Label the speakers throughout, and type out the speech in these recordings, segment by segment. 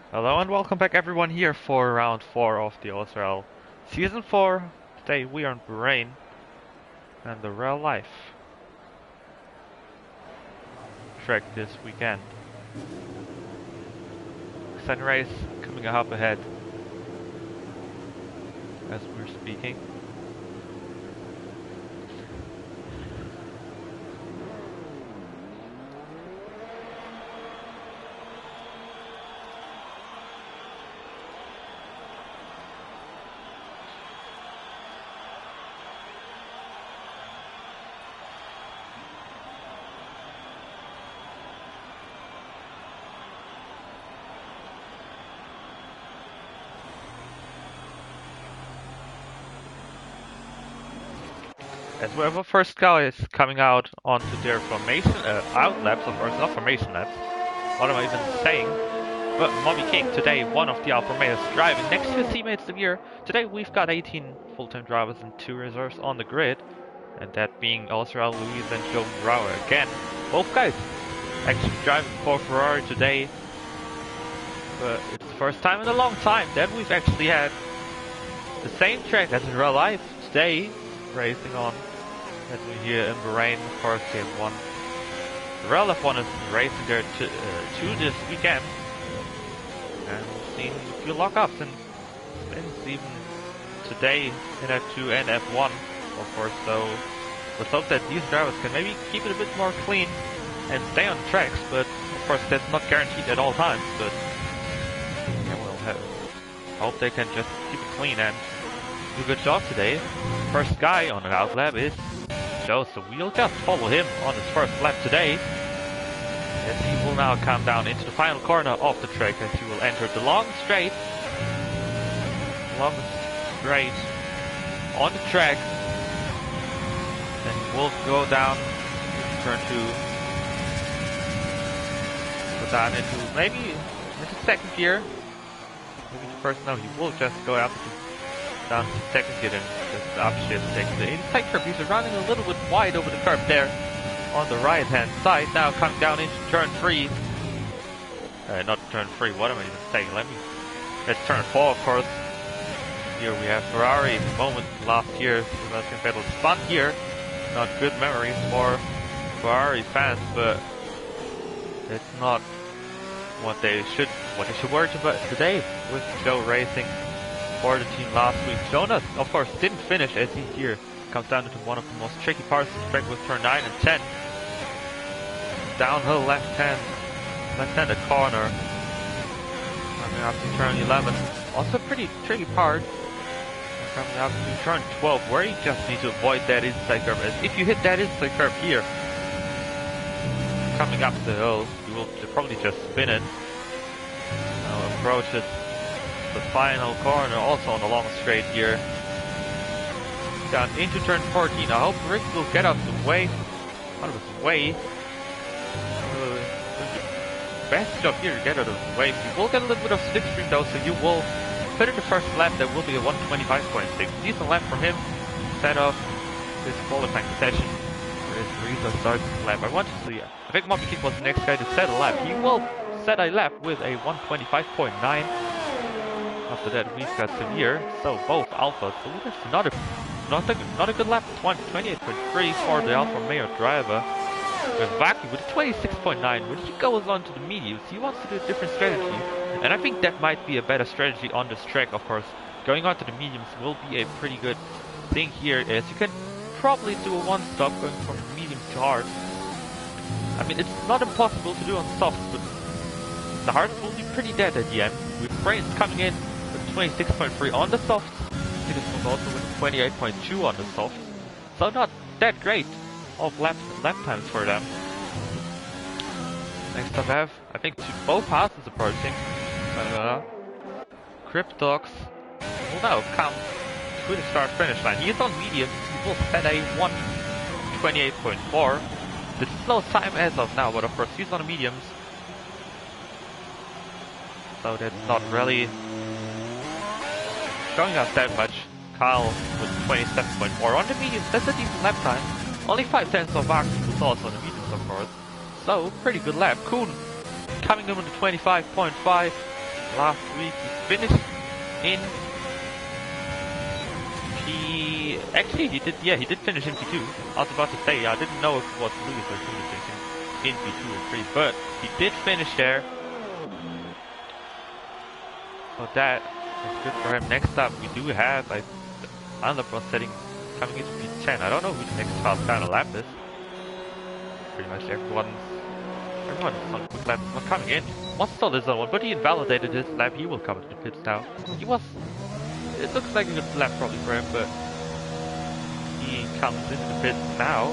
Speaker 1: Hello and welcome back everyone here for round 4 of the OSRL Season 4. Today we are in Bahrain and the real life track this weekend. Sun race coming up ahead as we're speaking. As we have our first guys coming out onto their formation, out laps, of course, not formation laps. What am I even saying? But Mommy King today, one of the Alfa Romeos, driving next to his teammates Samir. Today we've got 18 full-time drivers and 2 reserves on the grid. And that being OSRL Luis and Joe Brower again. Both guys actually driving for Ferrari today. But it's the first time in a long time that we've actually had the same track as in real life today, racing on, as we hear in Bahrain, of course, F1. The real F1 is racing there too this weekend. And we've seen a few lockups and spins even today in F2 and F1, of course, so let's hope that these drivers can maybe keep it a bit more clean and stay on the tracks, but of course that's not guaranteed at all times, but yeah, we'll hope they can just keep it clean and do a good job today. First guy on an out lap is Joe, so we'll just follow him on his first lap today. As he will now come down into the final corner of the track as he will enter the long straight on the track. Then he will go down into turn 2. Go down into maybe into second gear. Maybe the first, no, he will just go down to second gear and just upshift, take the inside curve. He's running a little bit wide over the curve there on the right hand side. Now coming down into turn 3. Not turn 3, what am I even saying? Let's turn 4, of course. Here we have Ferrari at the moment. Last year, Sebastian Vettel's fun year. Not good memories for Ferrari fans, but it's not what they should worry about today with Joe racing for the team last week. Jonas, of course, didn't finish as he here comes down into one of the most tricky parts of the track with turn 9 and 10. Downhill left-handed corner. Coming up to turn 11. Also a pretty tricky part. Coming up to turn 12, where you just need to avoid that inside curve. As if you hit that inside curve here, coming up the hill, you will probably just spin it. Now approaches the final corner, also on the long straight here. Down into turn 14. I hope Rick will get out of his way. Best job here to get out of the way. You will get a little bit of slipstream though, so you will put in the first lap. That will be a 125.6. Decent lap from him. Set off this qualifying session. As Reza starts his lap, I want to see. I think Moby King was the next guy to set a lap. He will set a lap with a 125.9. After that, we've got Samir. So both Alphas. So that's not a good lap. 28.3 for the Alfa Romeo driver. With Vaki with 26.9, when he goes on to the mediums, he wants to do a different strategy. And I think that might be a better strategy on this track, of course. Going on to the mediums will be a pretty good thing here, as you can probably do a one-stop going from mediums to hards. I mean, it's not impossible to do on softs, but the hards will be pretty dead at the end. With Brains coming in with 26.3 on the softs, Titus was also with 28.2 on the softs. So not that great of lap times for them. Next up I have, I think, both passes approaching. Cryptox will now come to the start finish line. He is on medium, he will set a 128.4. The slowest time as of now, but of course he's on mediums. So that's not really showing us that much. Kyle with 27.4 on the mediums, that's a decent lap time. Only 5 tenths of Vaki, who's also on the mediums, of course. So, pretty good lap. Kuhn coming in with a 25.5. last week. He finished in P... Actually, he did finish in P2. I was about to say, I didn't know if it was Lewis or finishing in P2 or 3, but he did finish there. So that is good for him. Next up, we do have another pro setting coming into P10. I don't know who the next fast final lap is. Pretty much everyone's on quick lap not coming in. Monster is on one, but he invalidated his lap. He will come into the pits now. It looks like a good lap probably for him, but he comes into the pits now.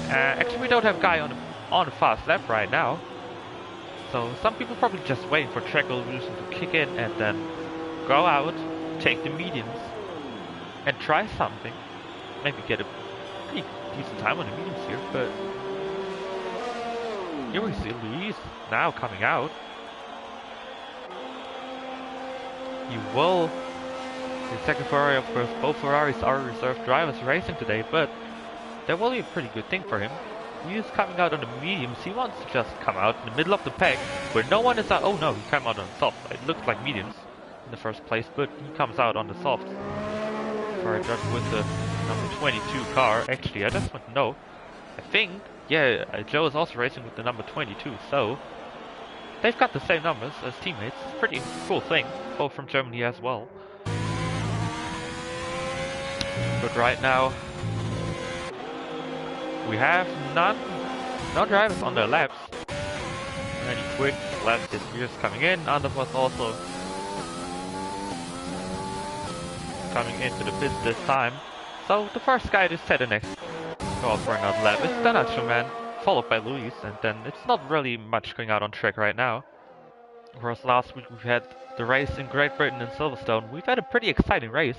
Speaker 1: Actually, we don't have a guy on a fast lap right now. So some people probably just waiting for track evolution to kick in and then go out, take the mediums, and try something. Maybe get a pretty decent time on the mediums here, but here we see Luis now coming out. He will. The second Ferrari, of course, both Ferraris are reserve drivers racing today, but that will be a pretty good thing for him. He is coming out on the mediums. He wants to just come out in the middle of the pack where no one is out. Oh no, he came out on the soft. It looked like mediums in the first place, but he comes out on the soft. For a judge with the number 22 car. Actually, I just want to know. I think, yeah, Joe is also racing with the number 22, so they've got the same numbers as teammates. It's a pretty cool thing, both from Germany as well. But right now, we have no drivers on their laps. Any quick last years coming in. Anders was also coming into the pits this time. So the first guy to set the next go out for another lap is the Nacho Man, followed by Luis, and then it's not really much going out on track right now. Of course, last week we've had the race in Great Britain and Silverstone. We've had a pretty exciting race.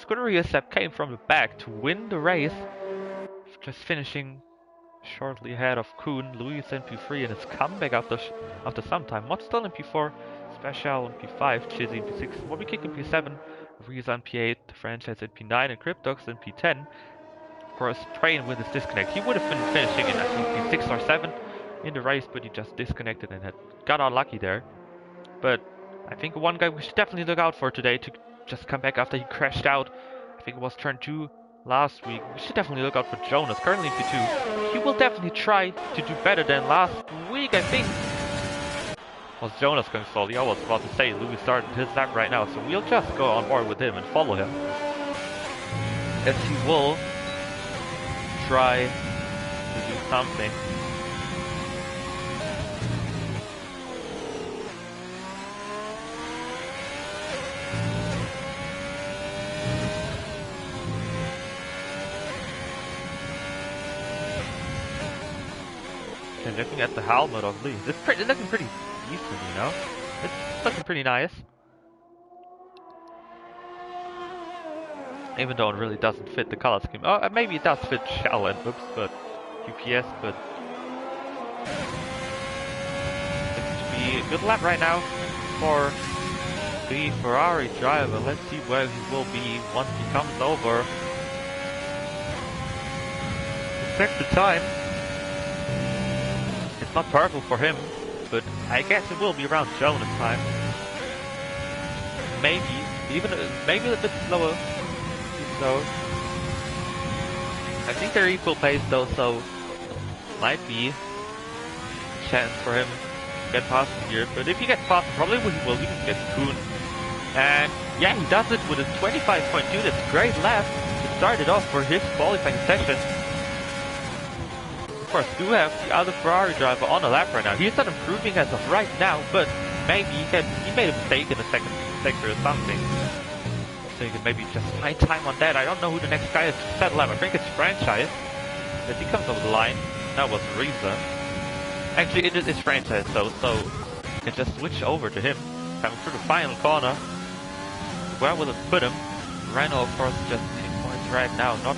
Speaker 1: Scuderia Sepp came from the back to win the race, just finishing shortly ahead of Kuhn, Luis in P3, and his comeback after some time. Mod still in P4, Special in P5, Chizzy in P6, Moby Kick in P7, Reza in P8, Franchise in P9, and Cryptox in P10. Of course, Train with his disconnect. He would have been finishing in, I think, P6 or 7 in the race, but he just disconnected and got unlucky there. But I think one guy we should definitely look out for today to just come back after he crashed out. I think it was turn 2 last week. We should definitely look out for Jonas, currently in P2. He will definitely try to do better than last week, I think. Was Jonas going slowly? I was about to say, Louis started his lap right now, so we'll just go on board with him and follow him. As he will try to do something. And looking at the helmet of Lee, it's looking pretty decent, you know? It's looking pretty nice. Even though it really doesn't fit the color scheme. Oh, maybe it does fit Shell and Oops, but UPS, but it's to be a good lap right now for the Ferrari driver. Let's see where he will be once he comes over. Check the time. It's not purple for him, but I guess it will be around Jonas time. Maybe a bit slower. So I think they're equal pace though, so might be a chance for him to get past him here. But if he gets past him, probably he will even get Kuhn. And yeah, he does it with a 25.2. That's a great lap to start it off for his qualifying session. Of course, do have the other Ferrari driver on the lap right now. He's not improving as of right now, but maybe he made a mistake in the second sector or something. So you can maybe just find time on that. I don't know who the next guy is to settle up. I think it's Franchise. As he comes over the line. That was Reza. Actually, it is Franchise though, so you can just switch over to him. Coming through the final corner. Where will it put him? Renault, of course, just 2 points right now. Not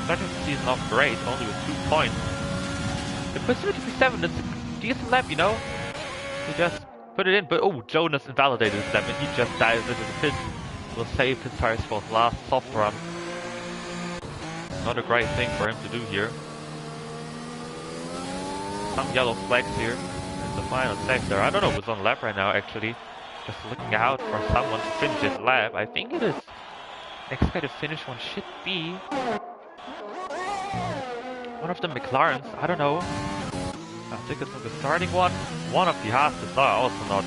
Speaker 1: starting the season off great, only with 2 points. The pursuit to P7, that's a decent lap, you know? He just put it in, but oh, Jonas invalidated his lap and he just dives into the pit. Will save his tires for his last soft run. Not a great thing for him to do here. Some yellow flags here in the final sector. I don't know who's on lap right now, actually. Just looking out for someone to finish his lap. I think it is. Next guy to finish one should be one of the McLarens. I don't know. I think it's not the starting one. One of the Haas's are also not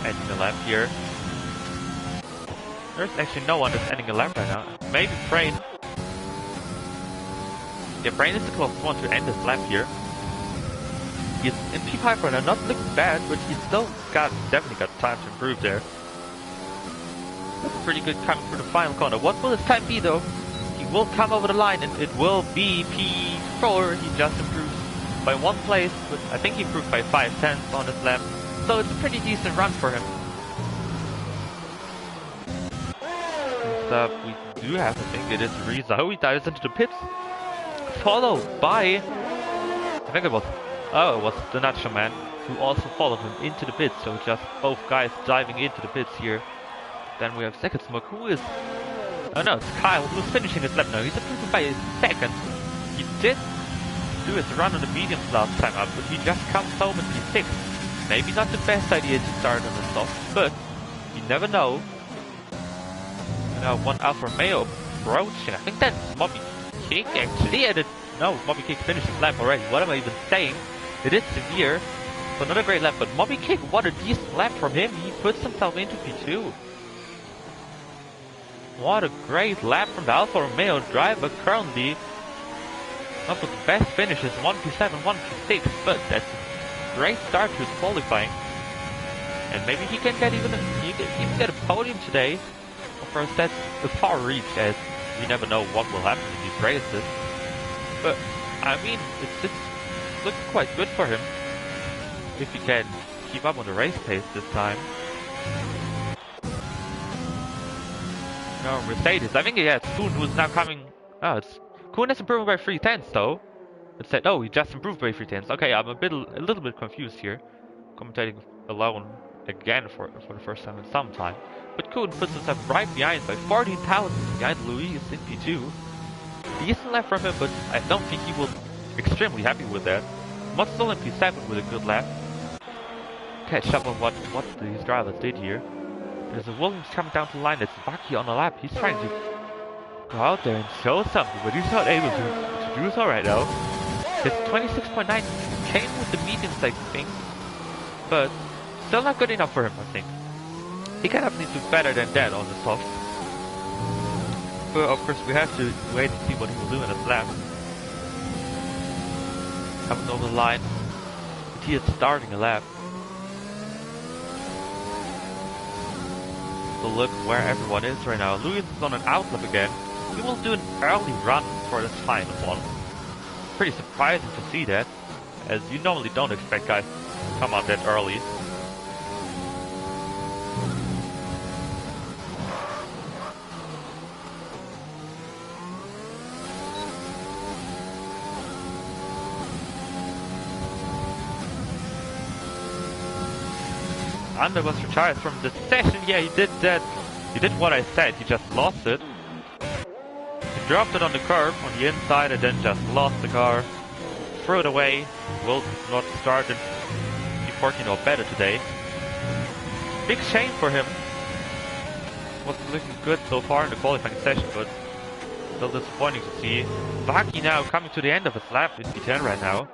Speaker 1: ending a lap here. There's actually no one that's ending a lap right now. Maybe Bahrain. Yeah, Bahrain is the closest one to end his lap here. He's in P5 right now, not looking bad, but he's still definitely got time to improve there. That's pretty good coming through the final corner. What will his time be though? He will come over the line and it will be P4. He just improved by 1 place, but I think he improved by 5/10 on his lap. So it's a pretty decent run for him. Next up, we do have, I think it is Riza, who he dives into the pits. Followed by, I think it was the Nacho Man, who also followed him into the pits. So just both guys diving into the pits here. Then we have Second Smoke, who is, oh no, it's Kyle, who's finishing his lap now. He's improving by a second. He did do his run on the mediums last time up, but he just comes home in P6. Maybe not the best idea to start on the soft, but you never know. Now one Alfa Romeo approaching. I think that's Moby Kick actually. No, Moby Kick finished his lap already. What am I even saying? It is severe. So not a great lap, but Moby Kick, what a decent lap from him. He puts himself into P2. What a great lap from the Alfa Romeo driver currently. Not with the best finishes, 1P7, 1P6, but that's a great start to his qualifying. And maybe he can get even get a podium today. Of course, that's a far reach, as you never know what will happen in these races. But I mean, it's looking quite good for him if he can keep up on the race pace this time. No, Mercedes. I think it's Kuhn who's now coming. Oh, it's Kuhn has improved by 3/10 though. It said, oh, he just improved by 3/10. Okay, I'm a little bit confused here, commentating alone again for the first time in some time. But Kuhn puts himself right behind by 14,000 behind Luis in P2. Decent lap from him, but I don't think he will be extremely happy with that. Must still in P7 with a good lap. Catch up on what these drivers did here. There's a Williams coming down to the line. That's Bucky on the lap. He's trying to go out there and show something, but he's not able to do so right now. His 26.9 came with the mediums, I think, but still not good enough for him, I think. He kind of needs to do better than that on the soft. But of course, we have to wait and see what he will do in his lap. Coming over the line, but he is starting a lap. So look where everyone is right now. Luis is on an outlap again. He will do an early run for this final one. Pretty surprising to see that, as you normally don't expect guys to come out that early. Under was retired from the session. Yeah, he did that. He did what I said. He just lost it. He dropped it on the curb on the inside and then just lost the car. Threw it away. Will not start in P14 or better today. Big shame for him. Wasn't looking good so far in the qualifying session, but still disappointing to see. Baki now coming to the end of his lap in P10 right now.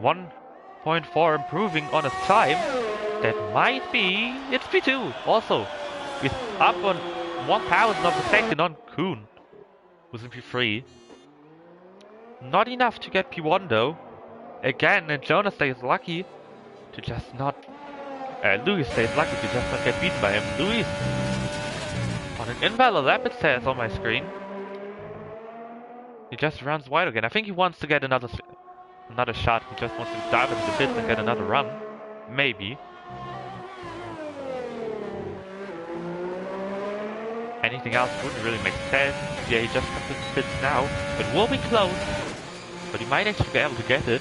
Speaker 1: 1.4 improving on his time. That might be... It's P2 also. He's up on 1,000 of a second on Kuhn, who's in P3. Not enough to get P1 though. Again, and Jonas stays lucky to just not... Luis stays lucky to just not get beaten by him. Luis on an invalid lap, it says on my screen. He just runs wide again. I think he wants to get another shot. He just wants to dive into the pits and get another run. Maybe. Anything else wouldn't really make sense. Yeah, he just comes to the pits now. It will be close, but he might actually be able to get it.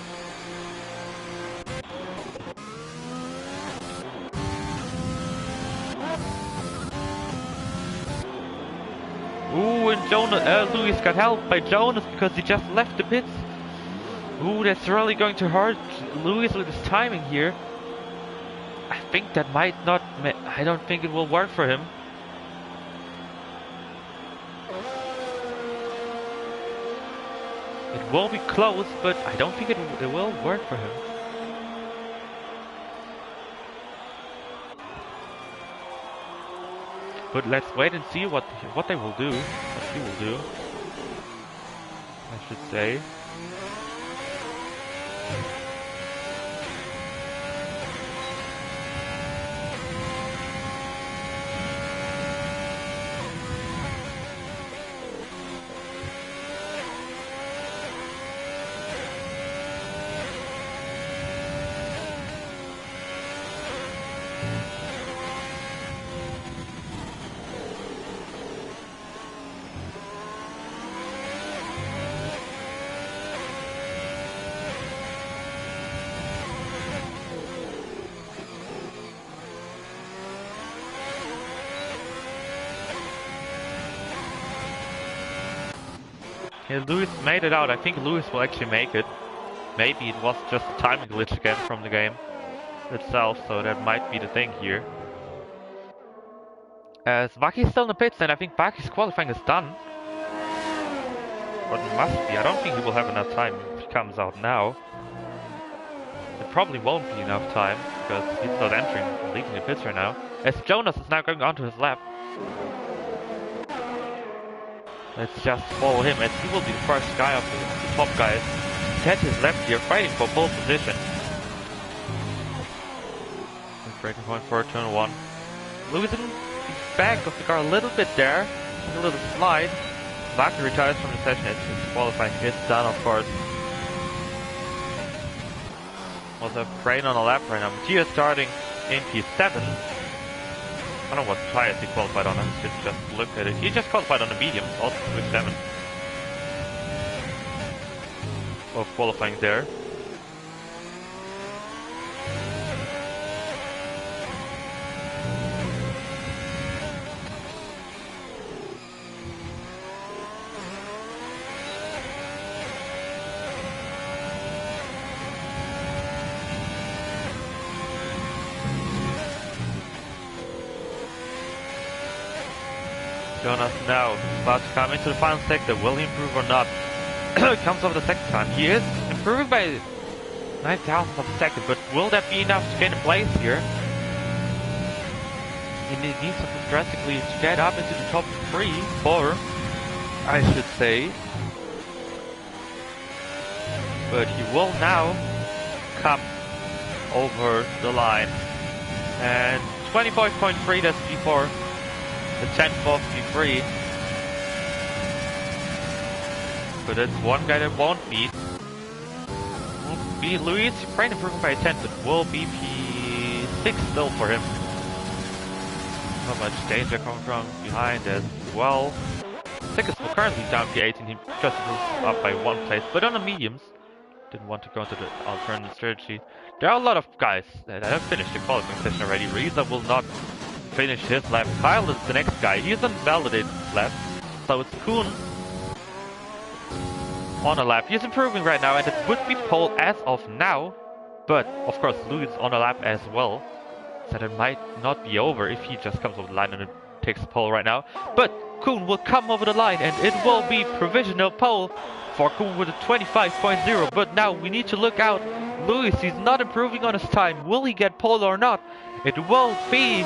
Speaker 1: Ooh, and Luis got helped by Jonas because he just left the pits. Ooh, that's really going to hurt Luis with his timing here. I think that might not... I don't think it will work for him. It will be close, but I don't think it will work for him. But let's wait and see what they will do. What he will do, I should say. Yeah, Lewis made it out. I think Lewis will actually make it. Maybe it was just a timing glitch again from the game itself, so that might be the thing here. As Baki's still in the pits, and I think Baki's qualifying is done. But it must be. I don't think he will have enough time if he comes out now. It probably won't be enough time, because he's not entering, leaving the pits right now. As Jonas is now going onto his lap. Let's just follow him, as he will be the first guy of the top guys. Set his left here, fighting for pole position. Breaking point for turn 1. Losing the back of the car a little bit there. A little slide. Baki retires from the session. His qualifying is done, of course. Was a Bahrain on a lap right now. Mattia starting in P7. I don't know what tires he qualified on. I should just look at it. He just qualified on the mediums, also with 7. Of qualifying there. Jonas now about to come into the final sector. Will he improve or not? Comes over the second time. He is improving by 9,000 of a second, but will that be enough to gain a place here? He needs to drastically get up into the top 3, 4, I should say. But he will now come over the line. And 25.3, that's before the 10th of P3. But it's one guy that won't beat. Won't be Luis. Bahrain improving by a 10th, but will be P6 still for him. Not much danger coming from behind as well. Sickest will currently down P18. He just moved up by 1 place, but on the mediums. Didn't want to go into the alternative strategy. There are a lot of guys that have finished the qualifying session already. Reza will not finish his lap. Kyle is the next guy. He's on validated lap. So it's Kuhn on a lap. He's improving right now, and it would be pole as of now. But of course, Louis on a lap as well. So it might not be over if he just comes over the line and takes the pole right now. But Kuhn will come over the line, and it will be provisional pole for Kuhn with a 25.0. But now we need to look out. Louis, he's not improving on his time. Will he get pole or not? It will be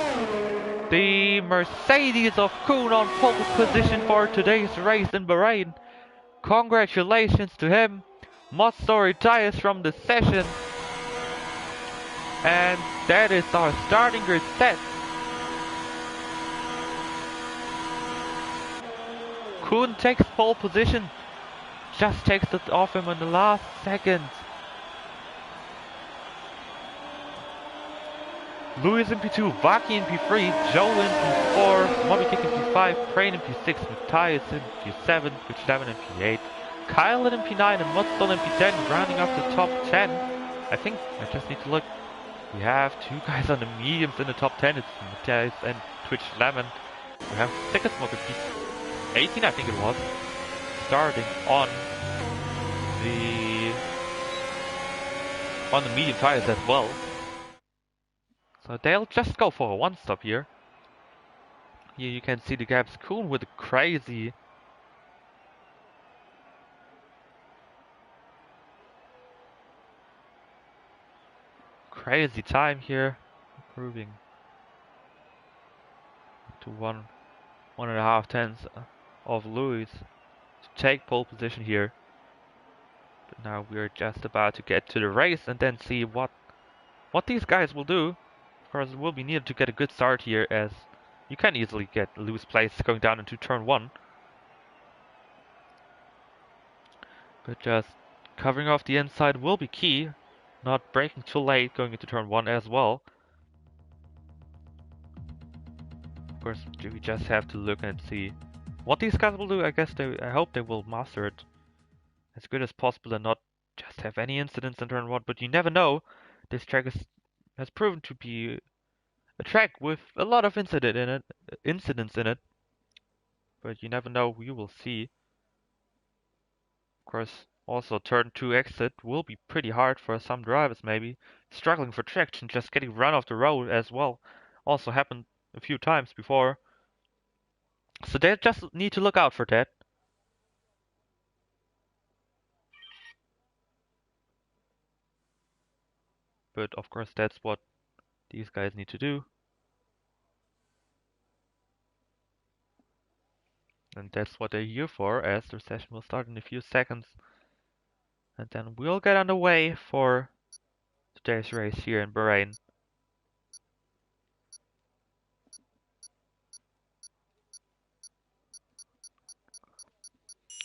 Speaker 1: the Mercedes of Kuhn on pole position for today's race in Bahrain. Congratulations to him. Must retires from the session. And that is our starting grid set. Kuhn takes pole position. Just takes it off him in the last second. Louis in P2, Vaki in P3, Joe in P4, Mobikick in P5, Prain in P6, Matthias in P7, Pitch11 in P8, Kyle in P9, and Mudstone in P10, rounding off the top 10. I think I just need to look. We have 2 guys on the mediums in the top 10. It's Matthias and Twitch11. We have Sickest Smoke in P18, I think it was, starting on the medium tires as well. So they'll just go for a one stop here. Here you can see the gaps Kuhn with a crazy time here, improving to 1.5 tenths of Lewis to take pole position here. But now we're just about to get to the race and then see what these guys will do. Of course, it will be needed to get a good start here, as you can easily lose place going down into turn 1. But just covering off the inside will be key. Not braking too late going into turn 1 as well. Of course, we just have to look and see what these guys will do. I hope they will master it as good as possible and not just have any incidents in turn 1. But you never know. This track has proven to be a track with a lot of incidents in it. But you never know. You will see. Of course, also turn 2 exit will be pretty hard for some drivers maybe. Struggling for traction, just getting run off the road as well. Also happened a few times before. So they just need to look out for that. But of course that's what these guys need to do. And that's what they're here for, as the session will start in a few seconds. And then we'll get underway for today's race here in Bahrain.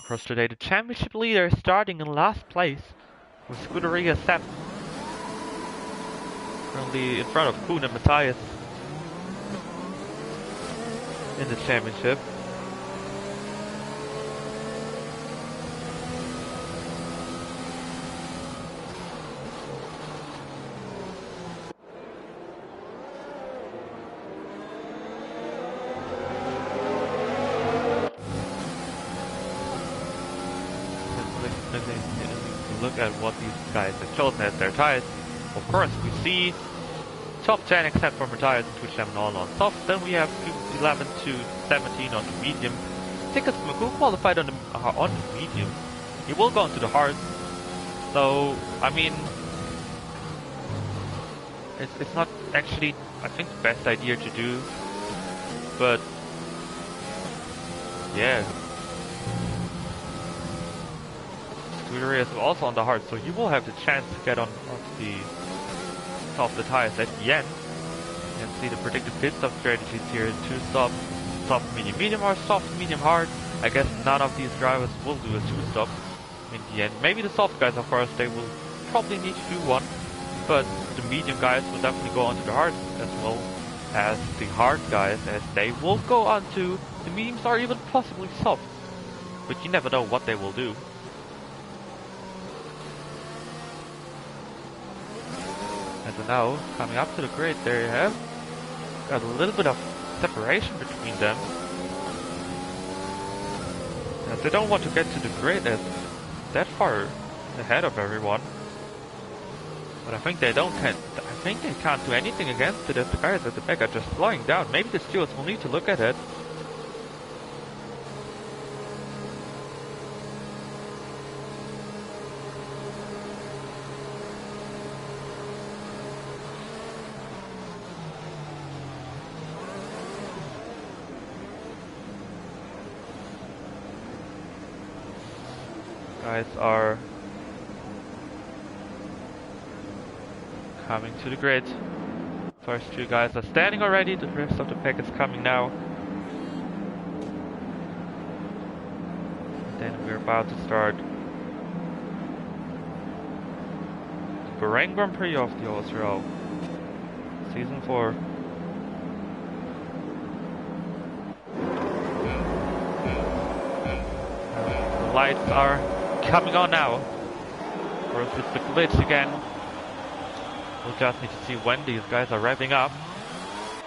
Speaker 1: Of course today the championship leader is starting in last place with Scuderia 7. Currently in front of Kuhn and Matthias in the championship. Look at what these guys have chosen as their tires. Of course, we see top 10 except for Matthias and Twitch 7 all on soft. Then we have 11 to 17 on the medium. Tickets Magu qualified on the medium. He will go into the hard. So, I mean, it's not actually, I think, the best idea to do. But, yeah. Scuderia is also on the hard, so you will have the chance to get on the softer tires at the end. You can see the predicted pit stop strategies here: 2 stop, soft, medium, medium, or soft, medium, hard. I guess none of these drivers will do a 2 stop in the end. Maybe the soft guys, of course, they will probably need to do one, but the medium guys will definitely go onto the hard as well as the hard guys, as they will go onto the mediums or even possibly soft. But you never know what they will do. And so now, coming up to the grid, there you have got a little bit of separation between them. As they don't want to get to the grid as that far ahead of everyone. But I think they can't do anything against it, as the guys at the back are just slowing down. Maybe the stewards will need to look at it. Guys are coming to the grid. First 2 guys are standing already, the rest of the pack is coming now. And then we're about to start the Bahrain Grand Prix of the OSRL Season 4. The lights are coming on now. Of course, it's the glitch again. We'll just need to see when these guys are revving up.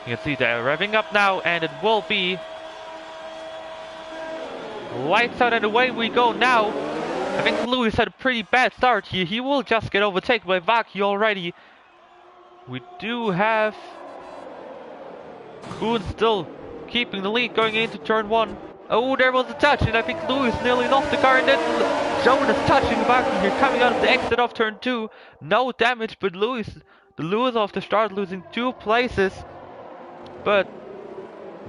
Speaker 1: You can see they're revving up now, and it will be lights out and away we go now. I think Lewis had a pretty bad start here. He will just get overtaken by Vaki already. We do have Kuhn still keeping the lead going into turn 1. Oh, there was a touch, and I think Lewis nearly lost the car, and then Jonas touching Vaki here, coming out of the exit of turn 2. No damage, but Lewis, the loser of the start, losing 2 places. But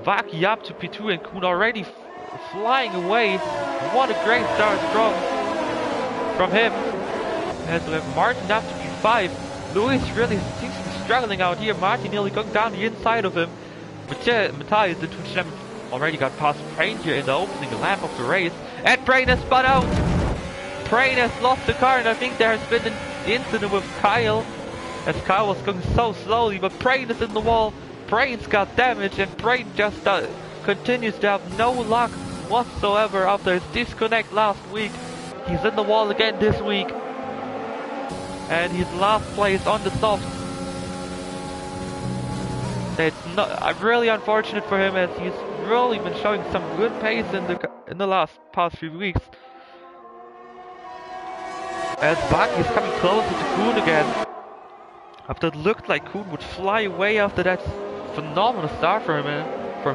Speaker 1: Vaki up to P2 and Kuhn already flying away. What a great start from him. As we have Martin up to P5. Lewis really seems to be struggling out here. Martin nearly going down the inside of him. Matthias, the Twitch Lemon, already got past Prain here in the opening lap of the race. And Prain has spun out. Prain has lost the car, and I think there has been an incident with Kyle. As Kyle was going so slowly, but Prain is in the wall. Prain's got damage, and Prain just continues to have no luck whatsoever after his disconnect last week. He's in the wall again this week. And he's last place on the softs. It's not really unfortunate for him, as he's really been showing some good pace in the past few weeks. As Vaki is coming closer to Kuhn again. After it looked like Kuhn would fly away after that phenomenal start from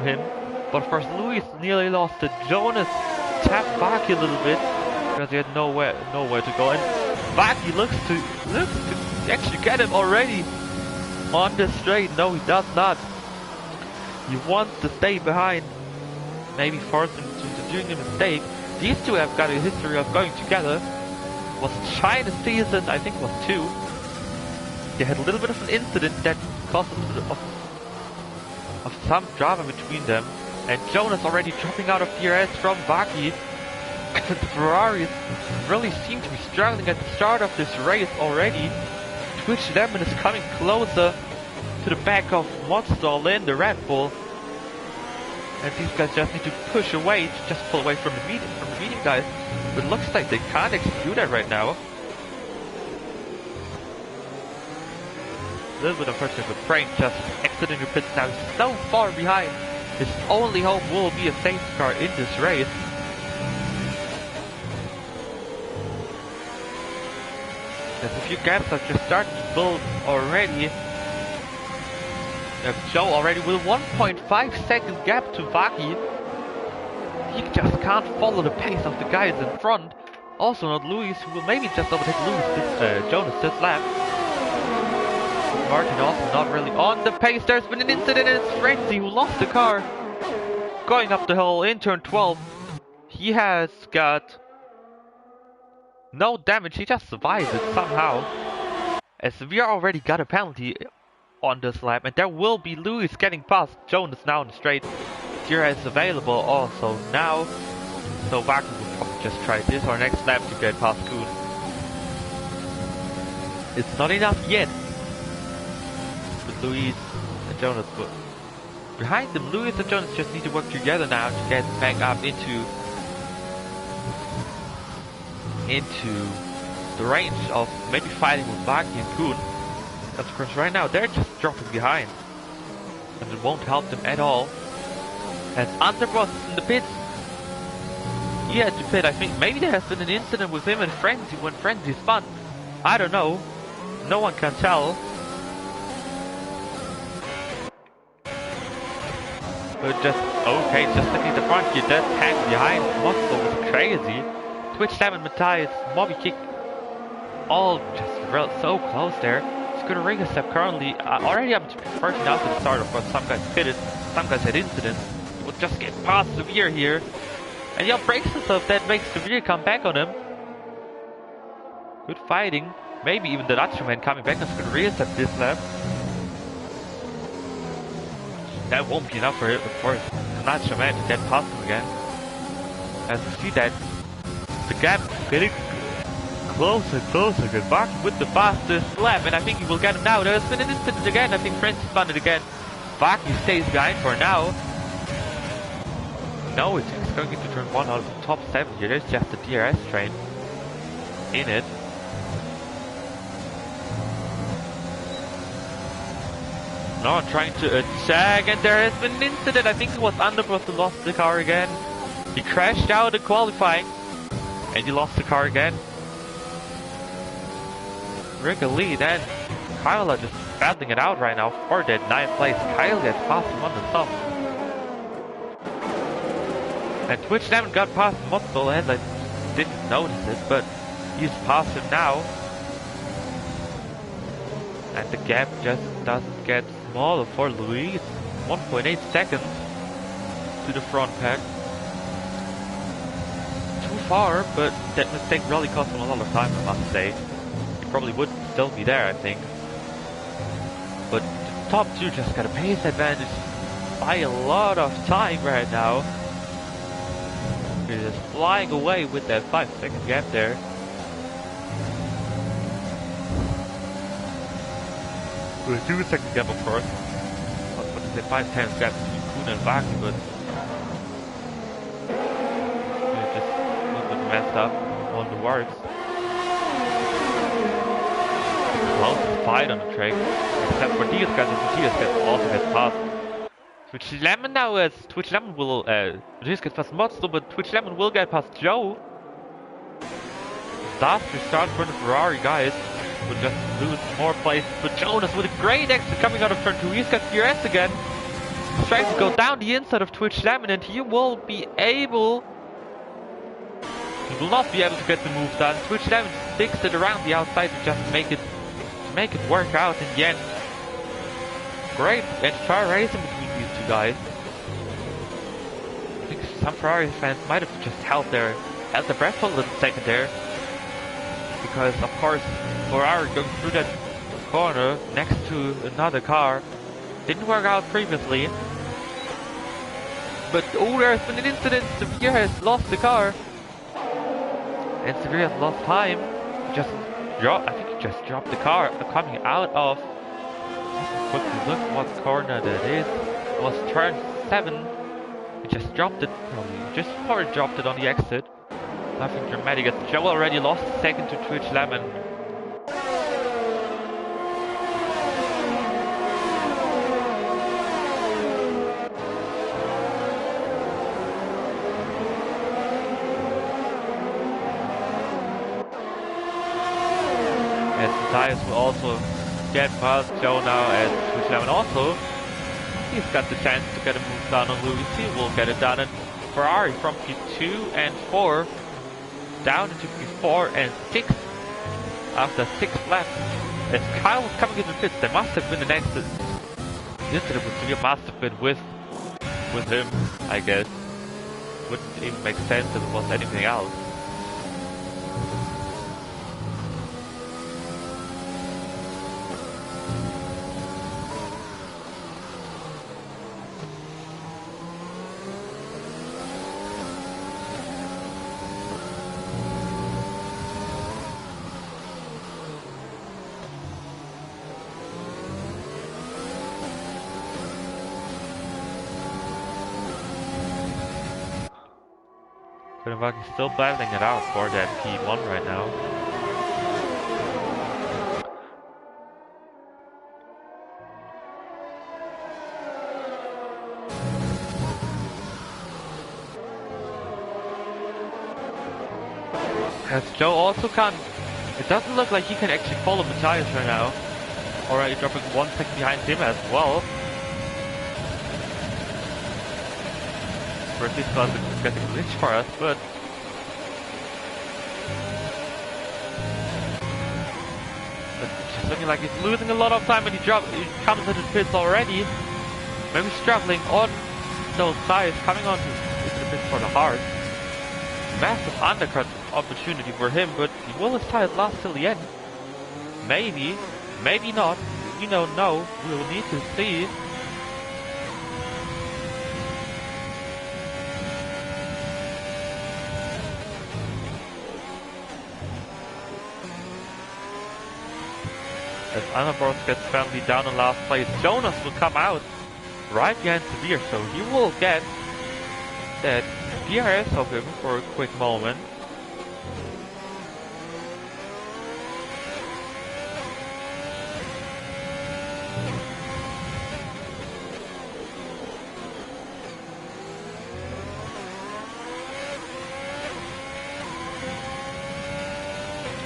Speaker 1: him. But of course Luis nearly lost it. Jonas tapped Vaki a little bit because he had nowhere to go. And Vaki looks to actually get him already on the straight. No, he does not. He wants to stay behind. Maybe force him to doing a mistake. These two have got a history of going together. It was China season, I think it was 2. They had a little bit of an incident that caused a little bit of some drama between them. And Jonas already dropping out of DRS from Vaki. The Ferraris really seem to be struggling at the start of this race already. Twitch Lemon is coming closer to the back of Monster Lin, the Red Bull. And these guys just need to push away, to just pull away from the medium guys. But it looks like they can't actually do that right now. A little bit unfortunate with Frank just exiting the pits now. He's so far behind. His only hope will be a safety car in this race. There's a few gaps are just starting to build already. Joe already with 1.5 second gap to Vaki. He just can't follow the pace of the guys in front. Also not Luis, who will maybe just overtake Jonas this lap. Martin also not really on the pace. There's been an incident, and it's Frenzy who lost the car. Going up the hill in turn 12. He has got no damage, he just survived it somehow. As we already got a penalty on this lap, and there will be Lewis getting past Jonas now in the straight. Tira is available also now, so Wagner will probably just try this or next lap to get past Kuhn. It's not enough yet with Lewis and Jonas, but behind them Lewis and Jonas just need to work together now to get back up into the range of maybe fighting with Vaki and Kuhn. Because of course right now they're just dropping behind, and it won't help them at all. As Underboss is in the pits, he had to pit. I think maybe there has been an incident with him and Frenzy when Frenzy spun. I don't know, no one can tell. But just okay, just looking at the front here, that tank behind Moscow was crazy. Twitch Sam and Matthias, Moby Kick, all just so close there. He's gonna ring a step currently. Already up to first now to the start. Of course, some guys pitted, some guys had incidents. He will just get past Severe here, and he breaks himself. That makes Severe come back on him. Good fighting. Maybe even the Nacho Man coming back is gonna reset this lap. That won't be enough for him, of course. The Nacho Man to get past him again. As we see that the gap getting closer and closer. Good back with the fastest lap, and I think he will get him now. There's been an incident again. I think Francis spun it again. Vaki stays behind for now. No, it's going into turn 1 out of the top 7 here. There's just the DRS train in it. No one trying to attack, and there has been an incident. I think it was Underbrook who lost the car again. He crashed out in qualifying, and he lost the car again. Rick a lead, and Kyle are just battling it out right now for that 9th place. Kyle gets past him on the top. And Twitch Lemon got past Motzel and I didn't notice it, but he's past him now. And the gap just doesn't get smaller for Luis. 1.8 seconds to the front pack. Too far, but that mistake really cost him a lot of time, I must say. He probably would still be there, I think. But the top two just got a pace advantage by a lot of time right now. He's just flying away with that 5-second gap there. With a 2-second gap, of course. What is it, 5-10 gap between Kuna and Baki, but just a little bit messed up on the works. Closest fight on the track, except for these guys, and these guys also get past. Twitch Lemon now, as Twitch Lemon will, these get past Motzel, but Twitch Lemon will get past Joe. Disaster start for the Ferrari guys. Will just lose more places, but Jonas with a great exit coming out of turn 2. He's got DRS again. He's trying to go down the inside of Twitch Lemon, and he will be able. He will not be able to get the move done. Twitch Lemon sticks it around the outside to just make it work out in the end. Great and fair racing between these two guys. I think some Ferrari fans might have just held their breath for a little second there. Because of course Ferrari going through that corner next to another car didn't work out previously. But oh, there's been an incident. Severe has lost the car. And Severe has lost time. I think he just dropped the car coming out of. Let's quickly look what corner that is. It was turn 7. He just dropped it probably dropped it on the exit. Nothing dramatic as Joe already lost second to Twitch Lemon. As Matthias will also get past Joe now, as Twitch Lemon also. He's got the chance to get a move done on Luis. He will get it done, and Ferrari from P2 and 4 down into P4 and 6 after 6 laps. As Kyle was coming into the pits, there must have been an exit. Incident with Severe must have been with him, I guess. Wouldn't even make sense if it was anything else. He's still battling it out for that P1 right now. As Joe also can't, it doesn't look like he can actually follow Matthias right now. Already dropping 1 second behind him as well. First, he's not getting a glitch for us, but it's looking like he's losing a lot of time, and he comes into the pits already. Maybe struggling on those tires, coming on into the pits for the hard. Massive undercut opportunity for him, but will his tires last till the end? Maybe, maybe not. We don't know. We will need to see. As Annaborg gets firmly down in last place, Jonas will come out right behind Severe, so he will get that DRS of him for a quick moment.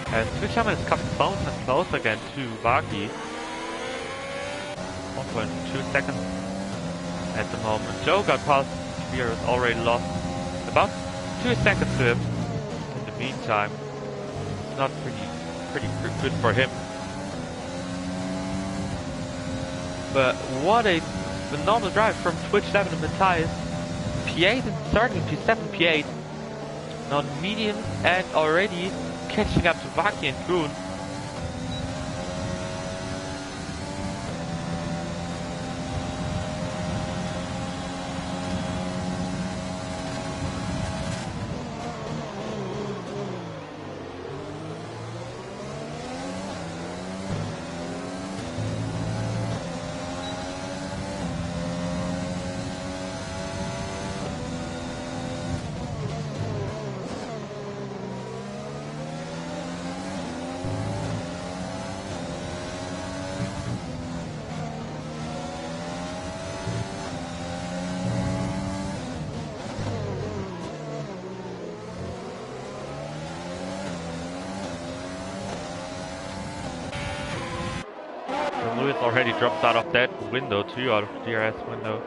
Speaker 1: And Twitch Lemon is coming closer and closer again to Baki. 1.2 seconds at the moment. Joe got past Spear, is already lost about 2 seconds to him. In the meantime, it's not pretty good for him. But what a phenomenal drive from Twitch 11 and Matthias. P8 and starting in P7, P8. On medium and already catching up to Vaki and Kuhn. Lewis already dropped out of that window too, out of the DRS window.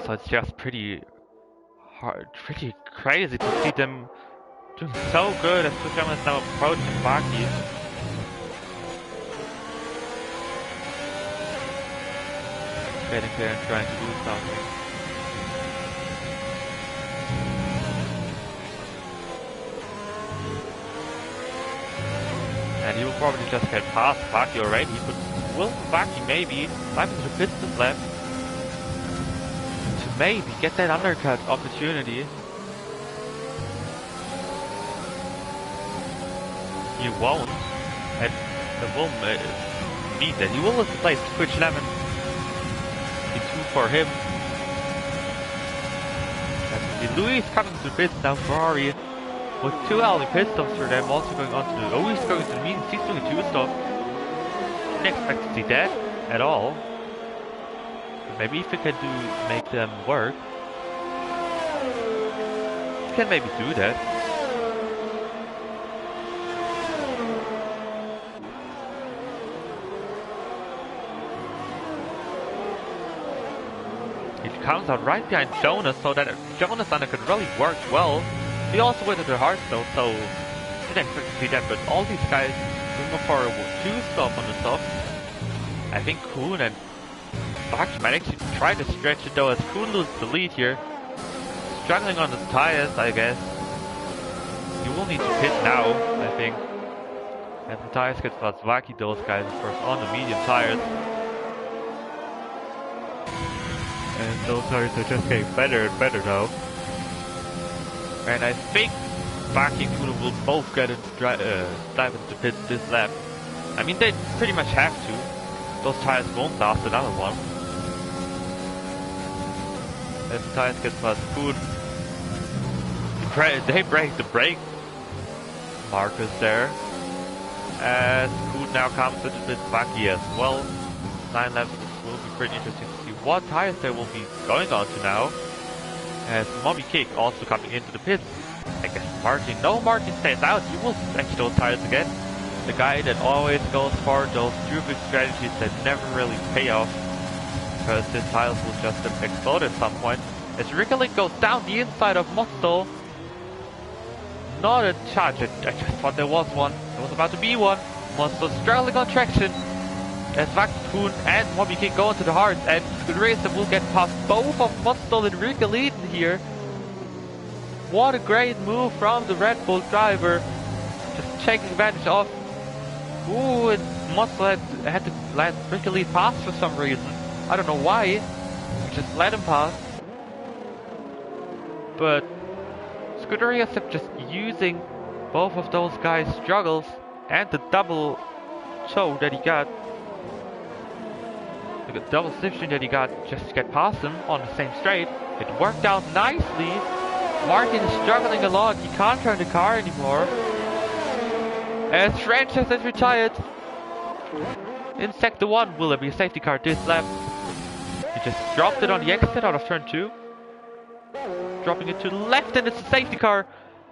Speaker 1: So it's just pretty hard, pretty crazy to see them doing so good as Tuchel is now approaching Baki. Getting there and trying to do something. And he will probably just get past Baki already, but will Baki maybe dive into the pits this lap to maybe get that undercut opportunity? He won't, and the will mean that he will have to place Twitch 11 P2 for him. And Louis coming to the pits now, Ferrari. With 2 early pit stops for them, also going on to the... Oh, he's going to the mediums, he's doing a 2-stop. Didn't expect to see that at all. But maybe if we can make them work. We can maybe do that. It comes out right behind Jonas, so that Jonas undercut really worked well. He also went into hard though, so didn't expect to see that, but all these guys going for a 2-stop on the top. I think Kuhn and Baki might actually try to stretch it though, as Kuhn loses the lead here. Struggling on the tires, I guess. He will need to pit now, I think. And the tires get past Vaki, those guys, of course, on the medium tires. And those tires are just getting better and better now. And I think Baki and Kuhn will both get dive into the pits this lap. I mean, they pretty much have to. Those tires won't last another one. As the tires get past Kuhn, they break the brake markers there. As Kuhn now comes into the pit, Baki as well. 9 laps will be pretty interesting to see what tires they will be going on to now. As Mommy Kick also coming into the pits. I guess Martin, no, Martin stays out. He will stretch those tires again. The guy that always goes for those stupid strategies that never really pay off, because his tires will just explode at some point. As Rickling goes down the inside of Mosto. Not a charge. I just thought there was one. There was about to be one. Mosto struggling on traction. As Kuhn and Mommy King go into the hearts, and the racer will get past both of Mosto and Rickling here. What a great move from the Red Bull driver. Just taking advantage of. Ooh, and Mosto had to let Rickling pass for some reason. I don't know why. Just let him pass. But Scuderia kept just using both of those guys' struggles and the double toe that he got. The double slipstream that he got just to get past him on the same straight. It worked out nicely. Martin is struggling a lot. He can't turn the car anymore. As Frances has retired. In sector 1, will there be a safety car this lap? He just dropped it on the exit out of turn 2. Dropping it to the left, and it's a safety car.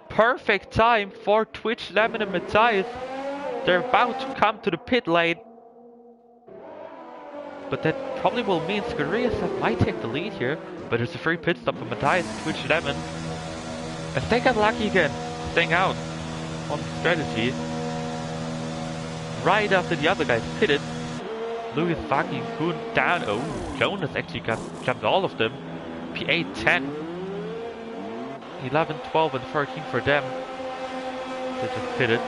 Speaker 1: Perfect time for Twitch, Lemon and Matthias. They're about to come to the pit lane. but that probably will mean Scuderia might take the lead here. But there's a free pit stop for Matthias and Twitch 11. And they got lucky again, staying out on strategy. Right after the other guys pitted, Lucas, Vaki, and Kuhn down. Oh, Jonas actually jumped all of them. P8, 10, 11, 12, and 13 for them. They just pitted.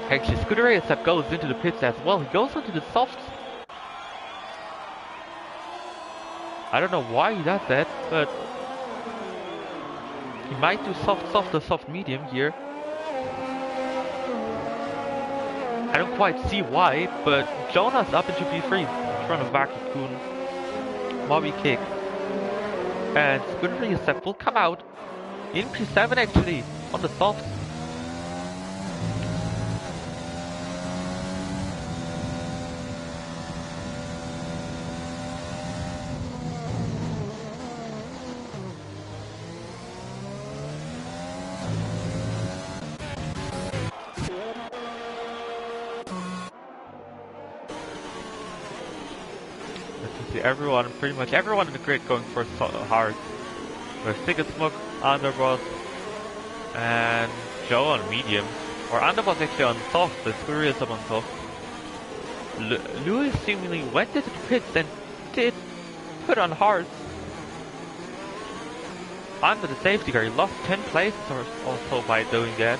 Speaker 1: Actually, Scuderia goes into the pits as well. He goes into the softs. I don't know why he does that, but he might do soft or soft medium here. I don't quite see why, but Jonas up into P3 in front of Vaki, Kuhn, Moby Kick. And Scuderia will come out in P7 actually, on the softs. Everyone, pretty much everyone in the grid going for hard. There's Ticket Smoke, Underboss, and Joe on medium. Or Underboss actually on soft, but Scuderia is up on soft. Lewis seemingly went into the pits and did put on hards. Under the safety car, he lost 10 places or also by doing that.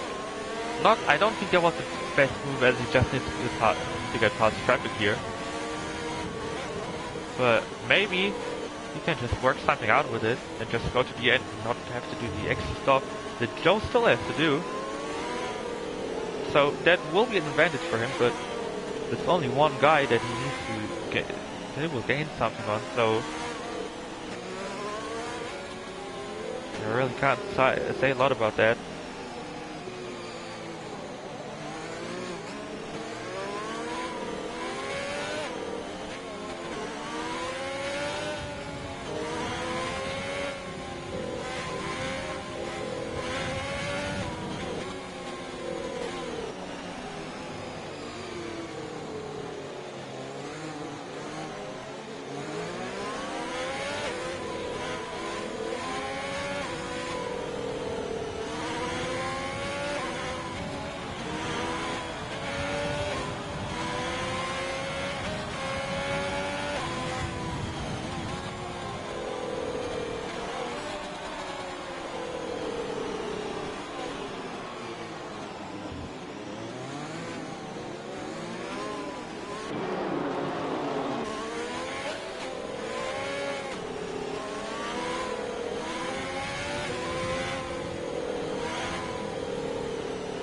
Speaker 1: I don't think that was the best move, as he just needs to get past traffic here. But maybe you can just work something out with it and just go to the end and not have to do the extra stuff that Joe still has to do. So that will be an advantage for him, but there's only one guy that he needs to get, that he will gain something on, so I really can't say a lot about that.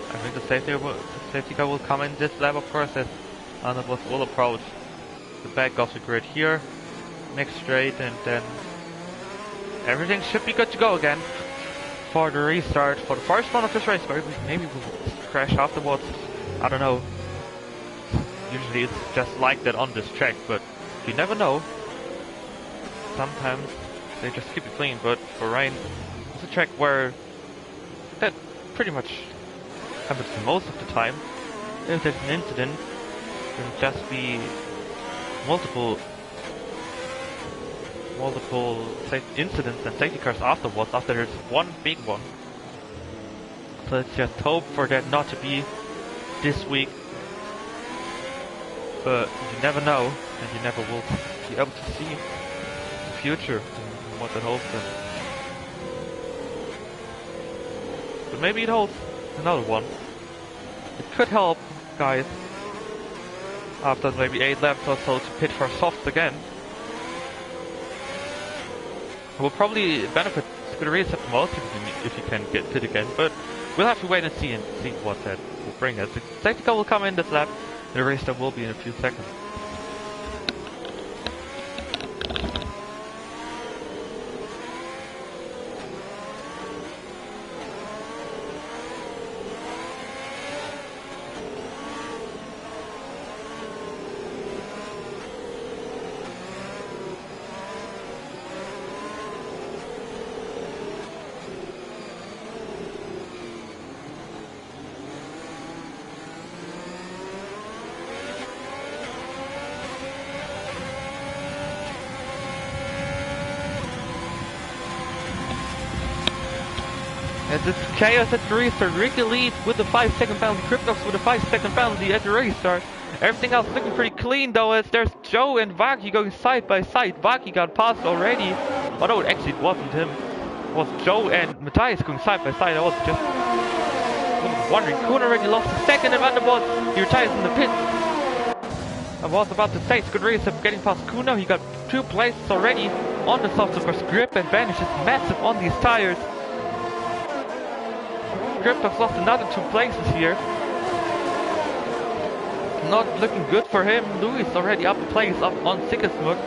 Speaker 1: I think the safety car will come in this lap, of course, as Underboss will approach the back of the grid here, next straight, and then everything should be good to go again for the restart for the first one of this race. Maybe we'll crash afterwards, I don't know. Usually it's just like that on this track, but you never know. Sometimes they just keep it clean, but Bahrain is a track where that pretty much happens most of the time. If there's an incident, there'll just be multiple incidents and safety cars afterwards, after there's one big one. So let's just hope for that not to be this week. But you never know, and you never will be able to see the future and what it holds then. But maybe it holds another one. It could help, guys, after maybe 8 laps or so, to pit for softs again. It will probably benefit Scuderia the most if you can get pit again, but we'll have to wait and see what that will bring us. The safety car will come in this lap, and the race start will be in a few seconds. As it's chaos at the restart, Ricky leads with the 5-second penalty, Cryptox with a 5-second penalty at the restart. Everything else looking pretty clean though, as there's Joe and Vaki going side by side. Vaki got passed already, although actually it wasn't him. It was Joe and Matthias going side by side. I was just wondering. Kuhn already lost a second in Vanderbilt. He retires in the pits. I was about to say, Scuderius getting past Kuno. He got 2 places already on the soft course. Grip advantage is massive on these tires. Cryptox lost another 2 places here. Not looking good for him. Luis already up a place up on Sigismund.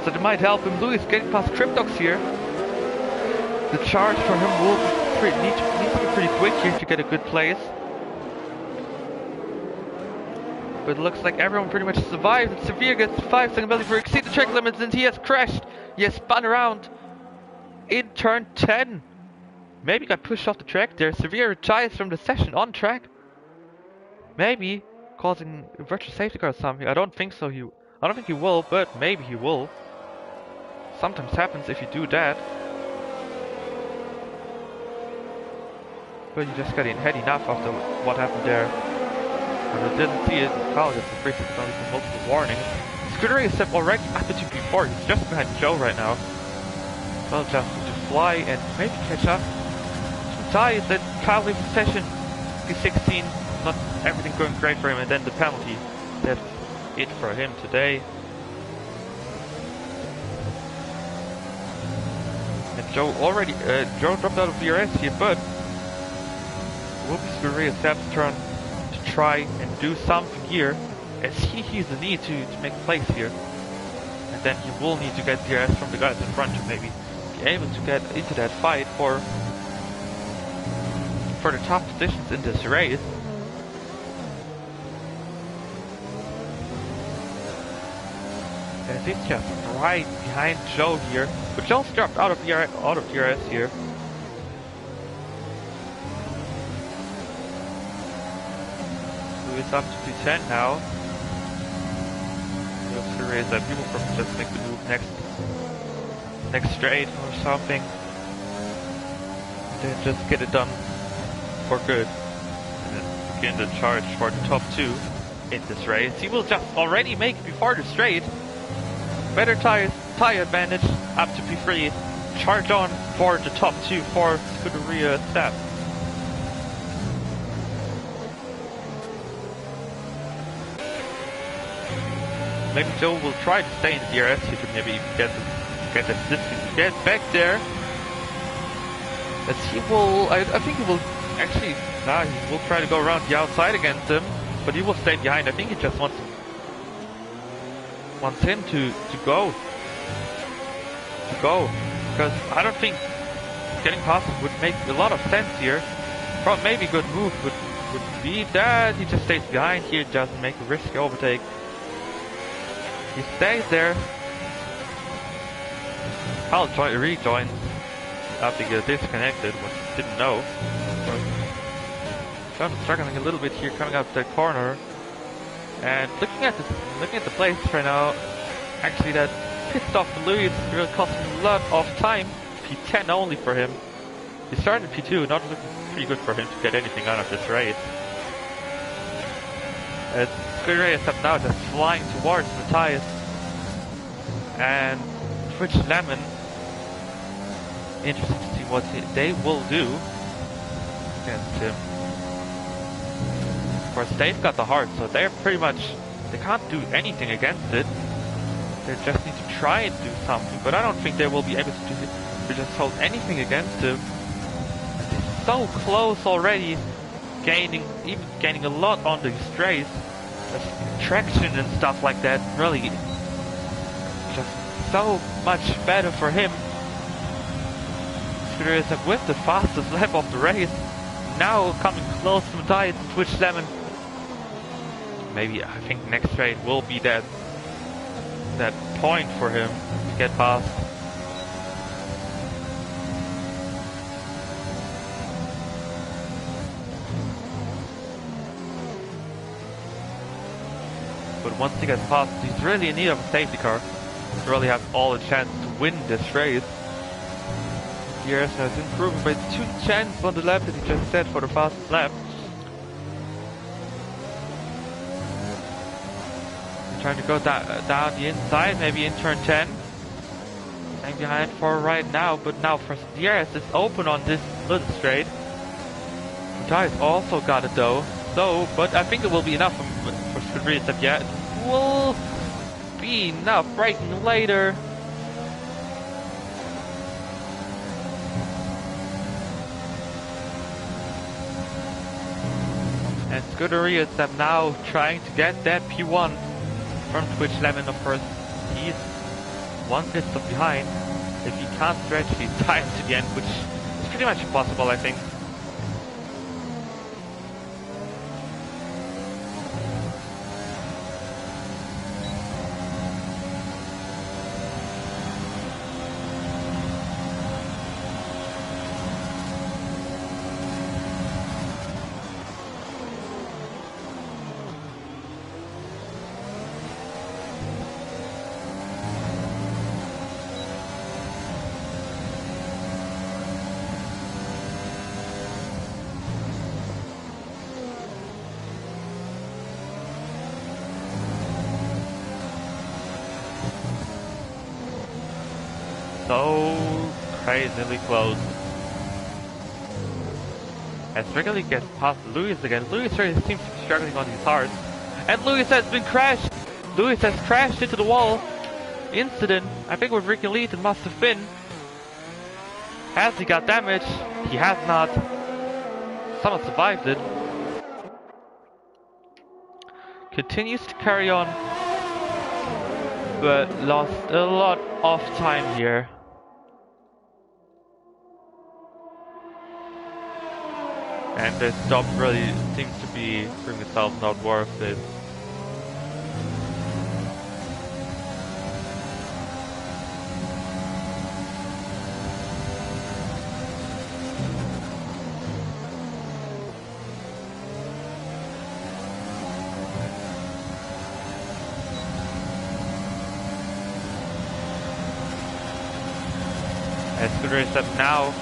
Speaker 1: So that might help him. Luis getting past Cryptox here. The charge for him will needs to be pretty quick here to get a good place. But it looks like everyone pretty much survived. And Severe gets 5-second penalty for exceed the track limits, and he has crashed. He has spun around in turn 10. Maybe got pushed off the track there. Severe retires from the session on track. Maybe causing a virtual safety car or something. I don't think so. I don't think he will, but maybe he will. Sometimes happens if you do that. But you just got had enough after what happened there. And I didn't see it. Kyle gets a 3-second penalty for multiple warnings. Scuderia step already up to P4. He's just behind Joe right now. Well, just to fly and maybe catch up. Tie that Kyle leaves the session. P16. Not everything going great for him, and then the penalty. That's it for him today. And Joe already Joe dropped out of DRS here, but it will be Scuderia Steps' turn to try and do something here, as he sees the need to make a place here. And then he will need to get DRS from the guys in front to maybe be able to get into that fight for the top positions in this race. And he's just right behind Joe here, but Joe's dropped out of DRS here. It's up to P10 now. Just to raise that people probably just make the move next straight or something. Then just get it done for good. And then begin the charge for the top 2 in this race. He will just already make it before the straight. Better tire advantage up to P3. Charge on for the top 2 for Scuderia Step. Maybe Joe will try to stay in the DRS here to maybe get that distance to get back there. As he will, I think he will actually, he will try to go around the outside against him, but he will stay behind. I think he just wants him to go, because I don't think getting past him would make a lot of sense here. Probably maybe a good move would be that he just stays behind here, doesn't make a risky overtake. He stays there. I'll rejoin after he gets disconnected, which he didn't know. So I'm struggling a little bit here coming out that corner. And looking at the place right now, actually that pit stop for Louis really cost him a lot of time. P10 only for him. He started P2, not looking pretty good for him to get anything out of this race. As Scuderia Step now just flying towards Matthias and Twitch Lemon. Interesting to see what they will do against him. Of course, they've got the heart, so they're pretty much, they can't do anything against it. They just need to try and do something, but I don't think they will be able to just hold anything against him. They're so close already, gaining a lot on the straights. Traction and stuff like that, really just so much better for him. Scuderia Step with the fastest lap of the race, now coming close to Matthias and Twitch Lemon. Maybe I think next straight will be that point for him to get past. But once he gets past, he's really in need of a safety car to really have all the chance to win this race. DRS has improved by 2 tenths on the lap that he just set for the fastest lap. Trying to go down the inside, maybe in turn 10. Staying behind for right now, but now for DRS is open on this little straight. Guy's also got it though, but I think it will be enough for Skudrius. Yeah, it will be enough. Braking later. And Skudrius now trying to get that P1 from Twitch Lemon. Of course, he's 1 pit stop behind. If he can't stretch these times to the end, which is pretty much impossible, I think. So crazily close. As Wrigley gets past Lewis again, Lewis really seems to be struggling on these hards. And Lewis has been crashed! Lewis has crashed into the wall. Incident, I think with Ricky Lead it must have been. Has he got damage? He has not. Someone survived it. Continues to carry on, but lost a lot of time here. And this stop really seems to be proving itself not worth it. As Skudrius now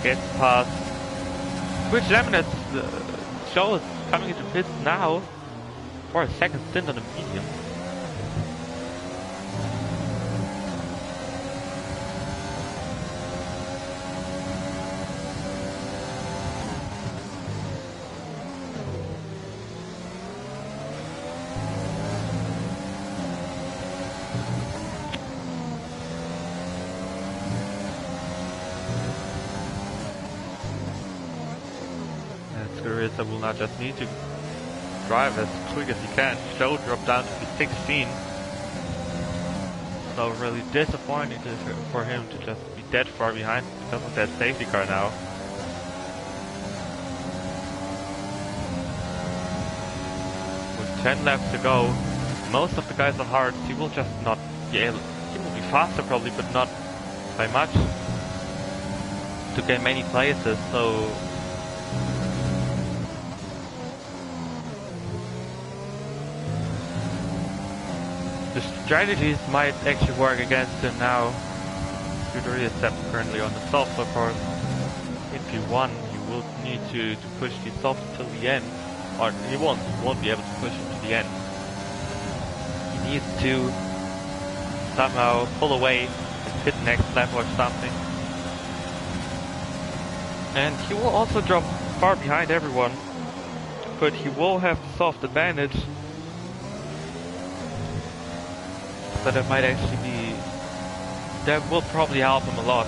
Speaker 1: gets past Twitch Lemon show is coming into pits now for a second stint on the medium. Skudrius will now just need to drive as quick as he can. Show drop down to P16. So really disappointing for him to just be dead far behind because of that safety car now. With 10 laps to go, most of the guys on hards, he will just not be able, he will be faster probably, but not by much to get many places, so the strategies might actually work against him now. Skudrius is currently on the soft, of course. In P1, he will need to push the soft till the end, or he won't be able to push it to the end. He needs to somehow pull away, hit next lap or something. And he will also drop far behind everyone, but he will have the soft advantage. But it might actually be, that will probably help him a lot.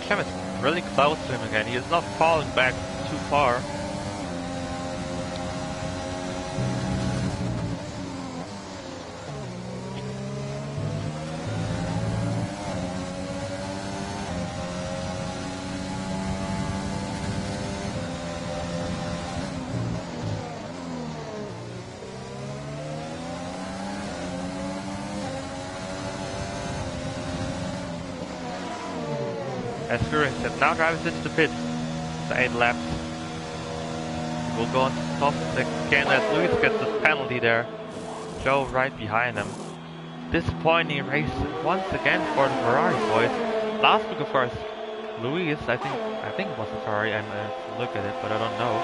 Speaker 1: Clem is really close to him again. He is not falling back too far. As Furious now drives into the pits. The 8 laps. He will go on to top again as Lewis gets the penalty there. Joe right behind him. Disappointing race once again for the Ferrari boys. Last week, of course, Luis, I think it was a Ferrari. I'm gonna look at it, but I don't know.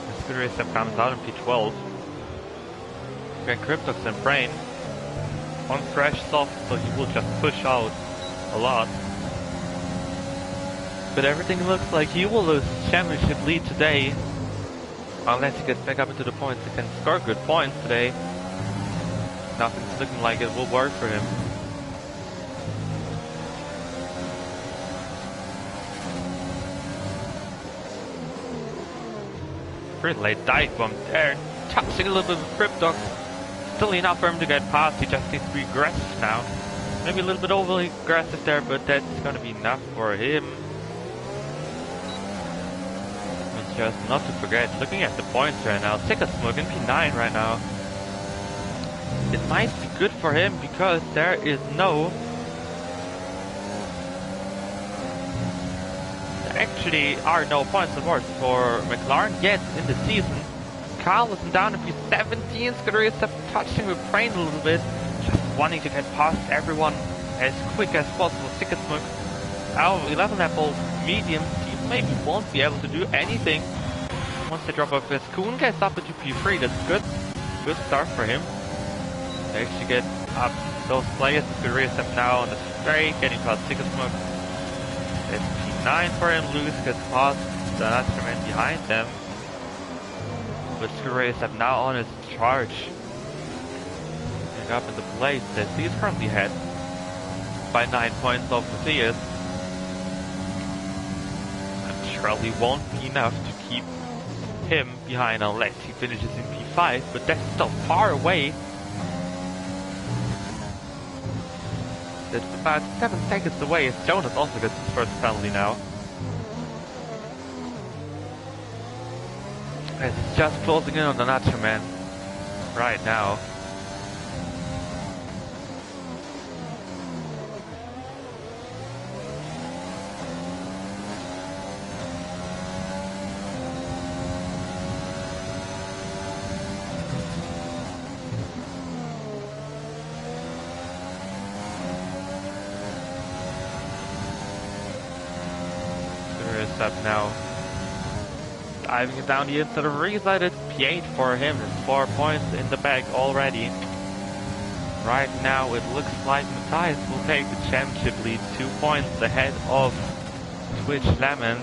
Speaker 1: The speed race that comes out in P12. Again, Cryptox and Brain on fresh soft, so he will just push out a lot. But everything looks like he will lose championship lead today. Unless he gets back up into the points, he can score good points today. Nothing's looking like it will work for him. Pretty late dive bomb there, touching a little bit with Cryptox. Still enough for him to get past, he just needs to be aggressive now. Maybe a little bit overly aggressive there, but that's gonna be enough for him. And just not to forget, looking at the points right now, take a smoke in P9 right now. It might be good for him because there is no... There actually are no points awards for McLaren yet in the season. Carlos down in P17, Scuderius touching with Brain a little bit, just wanting to get past everyone as quick as possible. Ticket smoke. Our 11 level medium team maybe won't be able to do anything once they drop off. As Kuhn gets up into P3, that's good. Good start for him. They actually get up those players. Scuderius now on the straight, getting past Ticket smoke. It's P9 for him. Lewis gets past the instrument behind them. But Scuderius now on his charge. Getting up in the place that he's currently ahead by 9 points of Matthias. And surely won't be enough to keep him behind unless he finishes in P5, but that's still far away. That's about 7 seconds away as Jonas also gets his first penalty now. It's just closing in on the Nacho Man right now. There is up now. Diving it down the inside of Reside, it's P8 for him. There's 4 points in the bag already. Right now it looks like Matthias will take the championship lead, 2 points ahead of Twitch Lemon.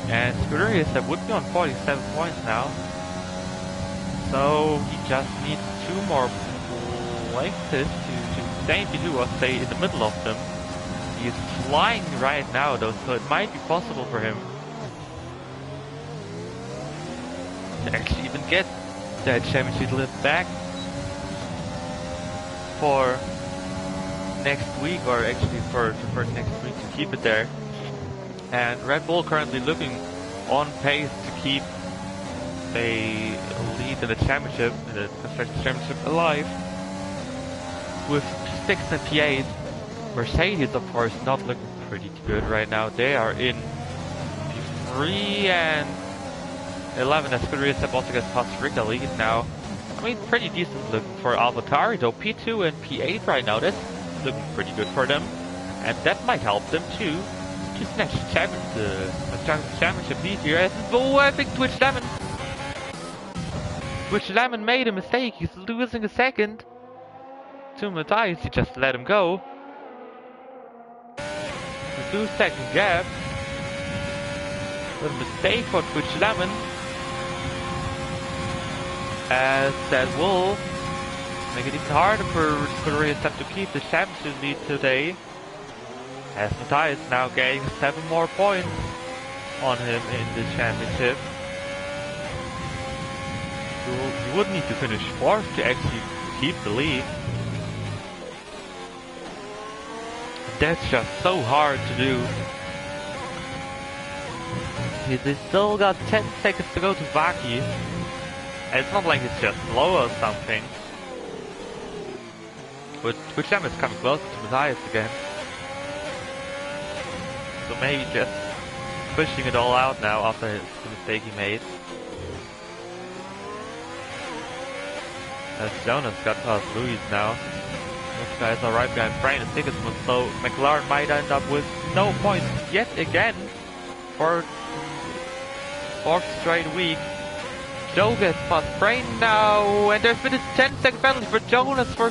Speaker 1: And Scuderius that would be on 47 points now. So he just needs 2 more places to stay in P2 or stay in the middle of them. He's flying right now though, so it might be possible for him to actually even get that championship lead back for next week, or actually for next week to keep it there. And Red Bull currently looking on pace to keep a lead in the championship, in the Constructors' Championship alive, with P6 and P8. Mercedes, of course, not looking pretty good right now. They are in P3 and 11 as Scuderius also gets past Rica lead now. I mean, pretty decent looking for AlphaTauri though. P2 and P8 right now, that's looking pretty good for them. And that might help them too to snatch the championship lead here. Oh, I think Twitch Lemon made a mistake. He's losing a second to Matthias. He just let him go. 2-second gap. A mistake for Twitch Lemon. As that will make it even harder for Scuderius to keep the championship lead today. As Matthias now getting 7 more points on him in the championship. You would need to finish 4th to actually keep the lead. That's just so hard to do. penalty. They still got 10 seconds to go to Vaki. And it's not like it's just slow or something. But Twitch Jam is coming closer to Matthias again. So maybe just pushing it all out now after the mistake he made. As Jonas got past Louis now. Those guys are right behind Bahrain and Sigismund, so McLaren might end up with no points yet again for 4th straight week. Joe gets past Bahrain now, and there's been a 10-second penalty for Jonas for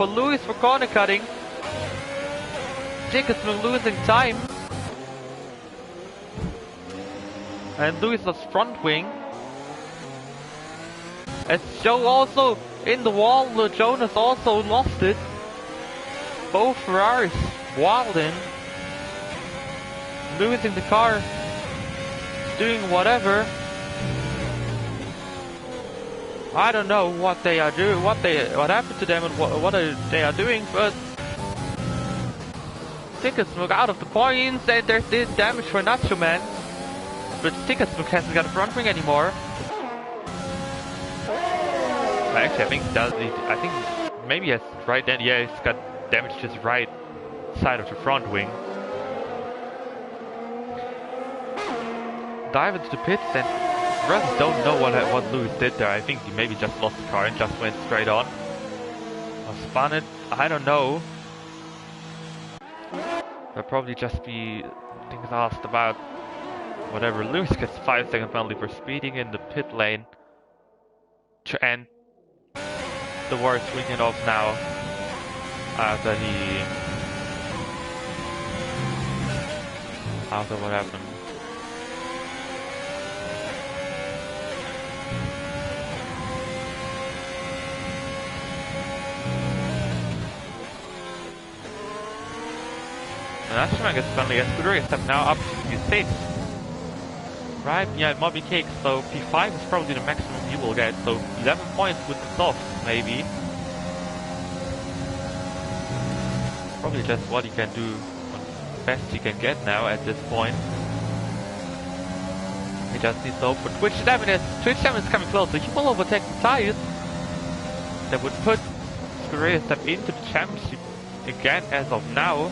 Speaker 1: Louis for corner cutting. Sigismund losing time. And Louis lost front wing. As Joe also in the wall, Jonas also lost it. Both Ferraris wilding, losing the car, doing whatever. I don't know what they are doing, what happened to them, and what they are doing, but Sigismund out of the points, and there's this damage for Nacho Man. But Sigismund hasn't got a front wing anymore. Actually, I think maybe he has right then. Yeah, he's got damage to his right side of the front wing. Dive into the pits, and the rest don't know what Louis did there. I think he maybe just lost the car and just went straight on. Or spun it. I don't know. There'll probably just be things asked about whatever. Louis gets 5-second penalty for speeding in the pit lane to end the worst weekend off now after what happened. And Ashman gets penalty as Scuderia step now up to P6. Right, yeah, Moby Cake, so P5 is probably the maximum you will get, so 11 points with the softs, maybe. Probably just what he can do, best he can get now at this point. He just needs to hope for Twitch 7 is coming closer, he will overtake Matthias. That would put Scuderia step into the championship again as of now.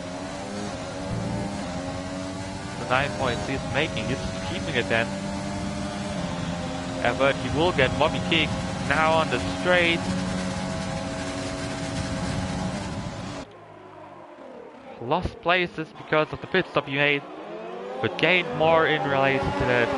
Speaker 1: The 9 points he's making, he's keeping it then. But he will get Moby Kick now on the straight. Lost places because of the pit stop he made, but gained more in relation to that.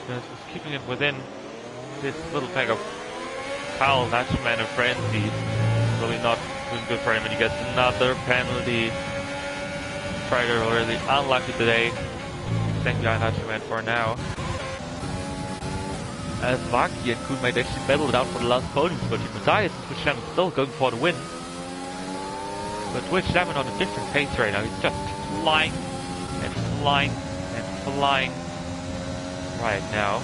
Speaker 1: Just keeping it within this little pack of Kyle, Natchman and Frenzy. Really not doing good for him, and he gets another penalty. Strider already unlucky today. Thank you, Natchman, for now. As Vaki and Kuhn might actually battle it out for the last podium spot. Matthias and Twitch Lemon still going for the win. But Twitch Lemon on a different pace right now. He's just flying and flying and flying right now.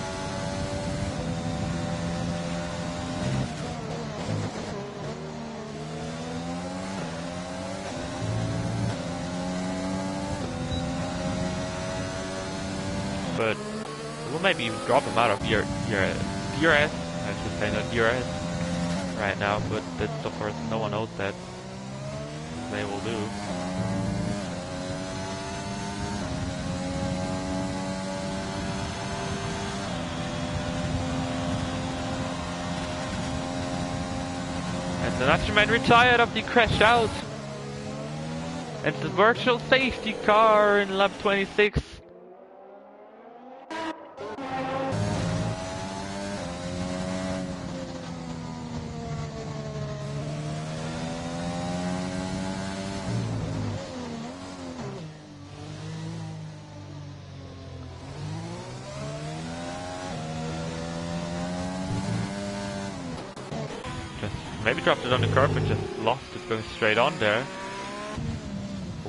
Speaker 1: But we'll maybe even drop him out of DRS. I should say not DRS right now, but that's of course no one knows that. They will do. And the Natchman retired of the crash out. And the virtual safety car in lap 26. Maybe dropped it on the curb and just lost it going straight on there.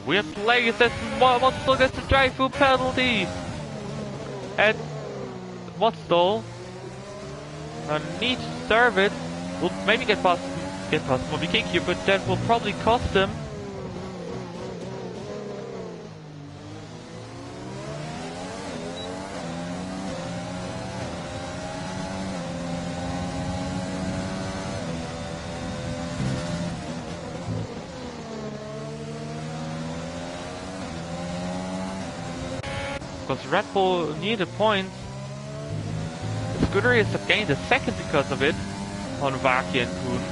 Speaker 1: Weird play, it says Monster gets a drive-through penalty! And What stall? I need to serve it. We'll maybe get past Moby King here, but that will probably cost him. Because Red Bull needed points. Scuderia has gained a second because of it on Vaki and Kuhn.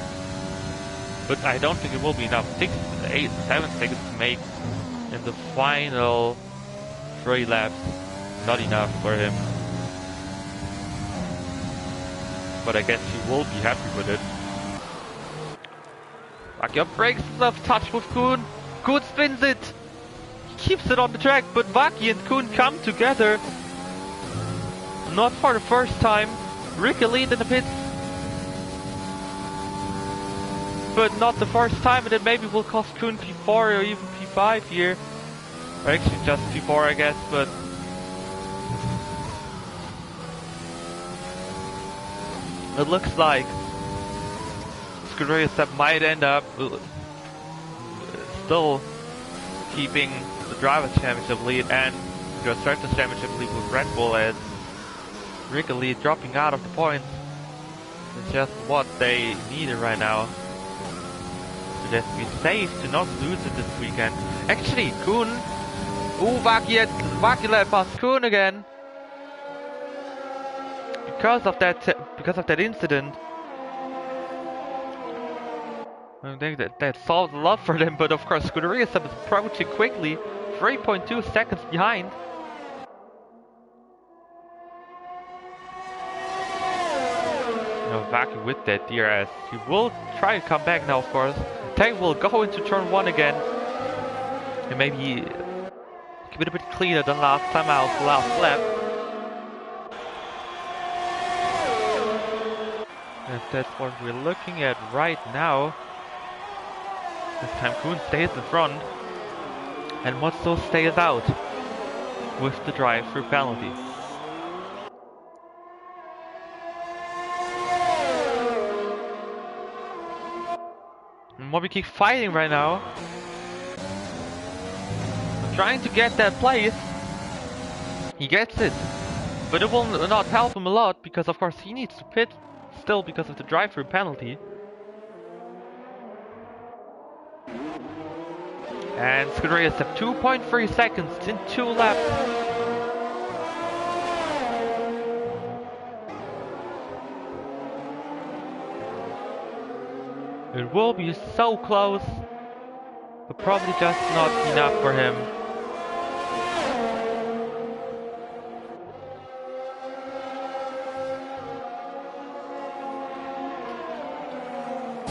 Speaker 1: But I don't think it will be enough. 6, 8, 7 seconds to make in the final 3 laps. Not enough for him. But I guess he will be happy with it. Vaki up brakes, left touch with Kuhn. Kuhn spins it. Keeps it on the track, but Vaki and Kuhn come together. Not for the first time. Ricky lead in the pits. But not the first time, and it maybe will cost Kuhn P4 or even P5 here. Or actually just P4 I guess, but... it looks like Scuderia Step might end up still keeping the Drivers' Championship lead and the Constructors' Championship lead with Red Bull, as Ricky lead dropping out of the points. It's just what they needed right now. To just be safe to not lose it this weekend. Actually, Kuhn. Ooh, Vaki led past Kuhn again. Because of that incident. I think that solves a lot for them, but of course Scuderia is approaching quickly. 3.2 seconds behind. Vaki with that DRS. He will try to come back now, of course. Tank will go into turn 1 again. And maybe keep it a bit cleaner than last time out, last lap. And that's what we're looking at right now. This time Kuhn stays in front. And Motso stays out with the drive-through penalty. Moby keeps fighting right now. Trying to get that place. He gets it. But it will not help him a lot because of course he needs to pit still because of the drive-through penalty. And Scuderia is at 2.3 seconds in 2 laps. It will be so close, but probably just not enough for him.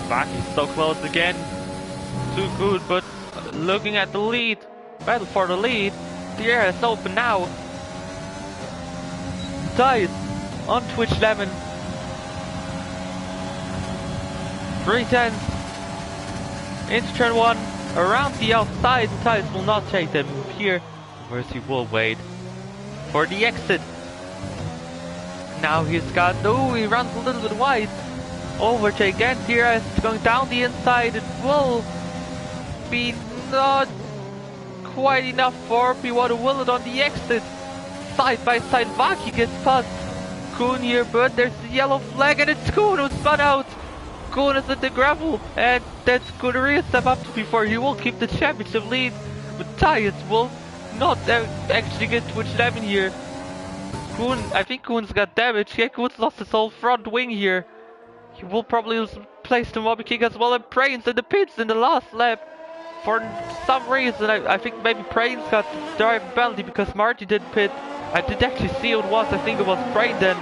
Speaker 1: Vaki's so close again. Too good, but looking at the lead, battle for the lead. The air is open now. Ties on Twitch 11. 310 into turn 1, around the outside. Ties will not take that move here, whereas he will wait for the exit. Now he's got, he runs a little bit wide. Overtake and DRS going down the inside. It will be not quite enough for P1 to will it on the exit. Side by side, Vaki gets past Kuhn here, but there's the yellow flag and it's Kuhn who spun out. Kuhn is at the gravel, and that's Scuderia step up to P4. He will keep the championship lead, but Tyus will not actually get Twitch 11 here. Kuhn, I think Kuhn's got damage. Yeah, Kuhn's lost his whole front wing here. He will probably lose place to Moby King as well, and Prains in the pits in the last lap. For some reason, I think maybe Prains got drive penalty because Marty didn't pit. I did actually see who it was. I think it was Prain then.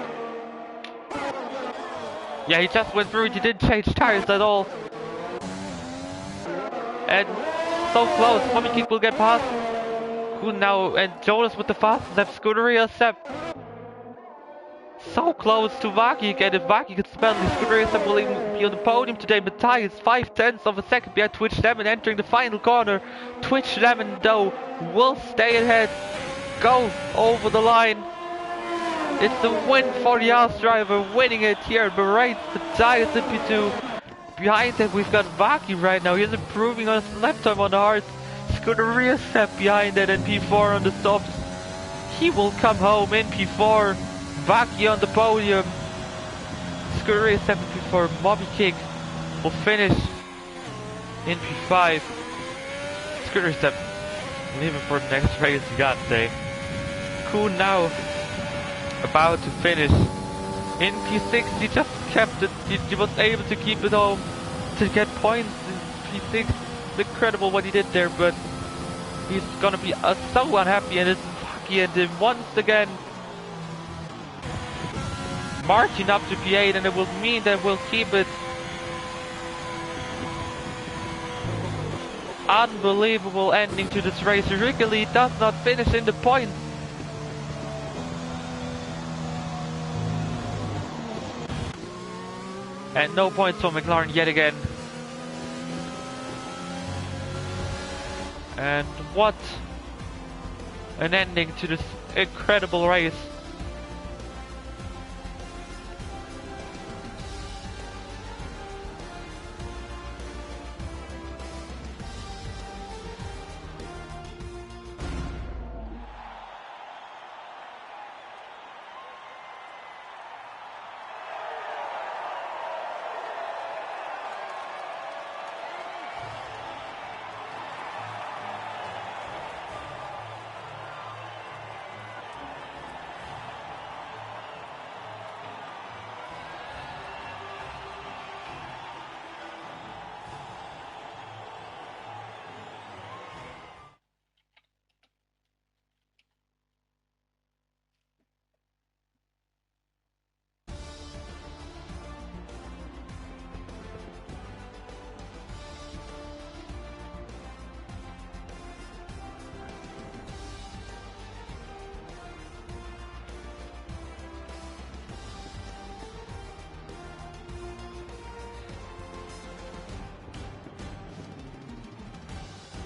Speaker 1: Yeah, he just went through it, he didn't change tires at all. And so close, Moby King will get past. Kuhn now, and Jonas with the fastest lap, Scuderia Sepp. So close to Vaki again. If Vaki gets the penalty, Scuderia Sepp will even be on the podium today. But Ty is 0.5 of a second behind Twitch 11 entering the final corner. Twitch 11 though will stay ahead. Go over the line. It's a win for the Haas driver, winning it here at Bahrain. The tires in P2. Behind that we've got Vaki right now. He's improving on his lap time on the hards. Scuderia step behind that and P4 on the softs. He will come home in P4. Vaki on the podium. Scuderia step in P4. Moby Kick will finish in P5. Scuderia step leaving for the next race, you gotta say. Kuhn now about to finish in P6. He just kept it, he was able to keep it home to get points in P6. It's incredible what he did there, but he's gonna be so unhappy, and it's Vaki and him once again marching up to P8, and it will mean that we'll keep it. Unbelievable ending to this race. Wrigley does not finish in the points. And no points for McLaren yet again. And what an ending to this incredible race.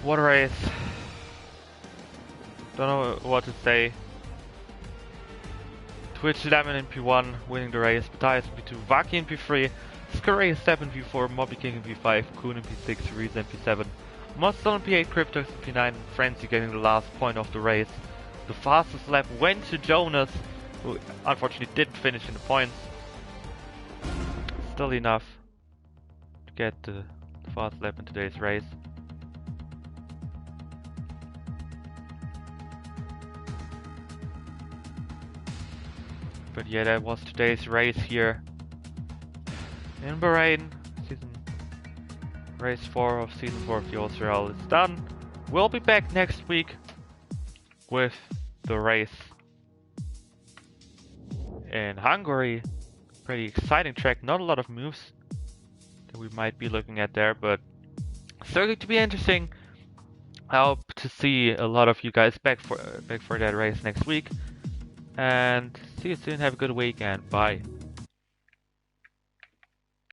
Speaker 1: What a race. Don't know what to say. Twitch 11 in P1 winning the race, Matthias in P2, Vaki in P3, Scuderia step in P4, Moby King in P5, Kuhn in P6, Reese in P7, Monster in P8, Cryptox in P9, and Frenzy getting the last point of the race. The fastest lap went to Jonas, who unfortunately didn't finish in the points. Still enough to get the fast lap in today's race. But yeah, that was today's race here in Bahrain. Race 4 of Season 4 of the OSRL is done. We'll be back next week with the race in Hungary. Pretty exciting track, not a lot of moves that we might be looking at there, but certainly to be interesting. I hope to see a lot of you guys back for that race next week. And see you soon, have a good week, and bye.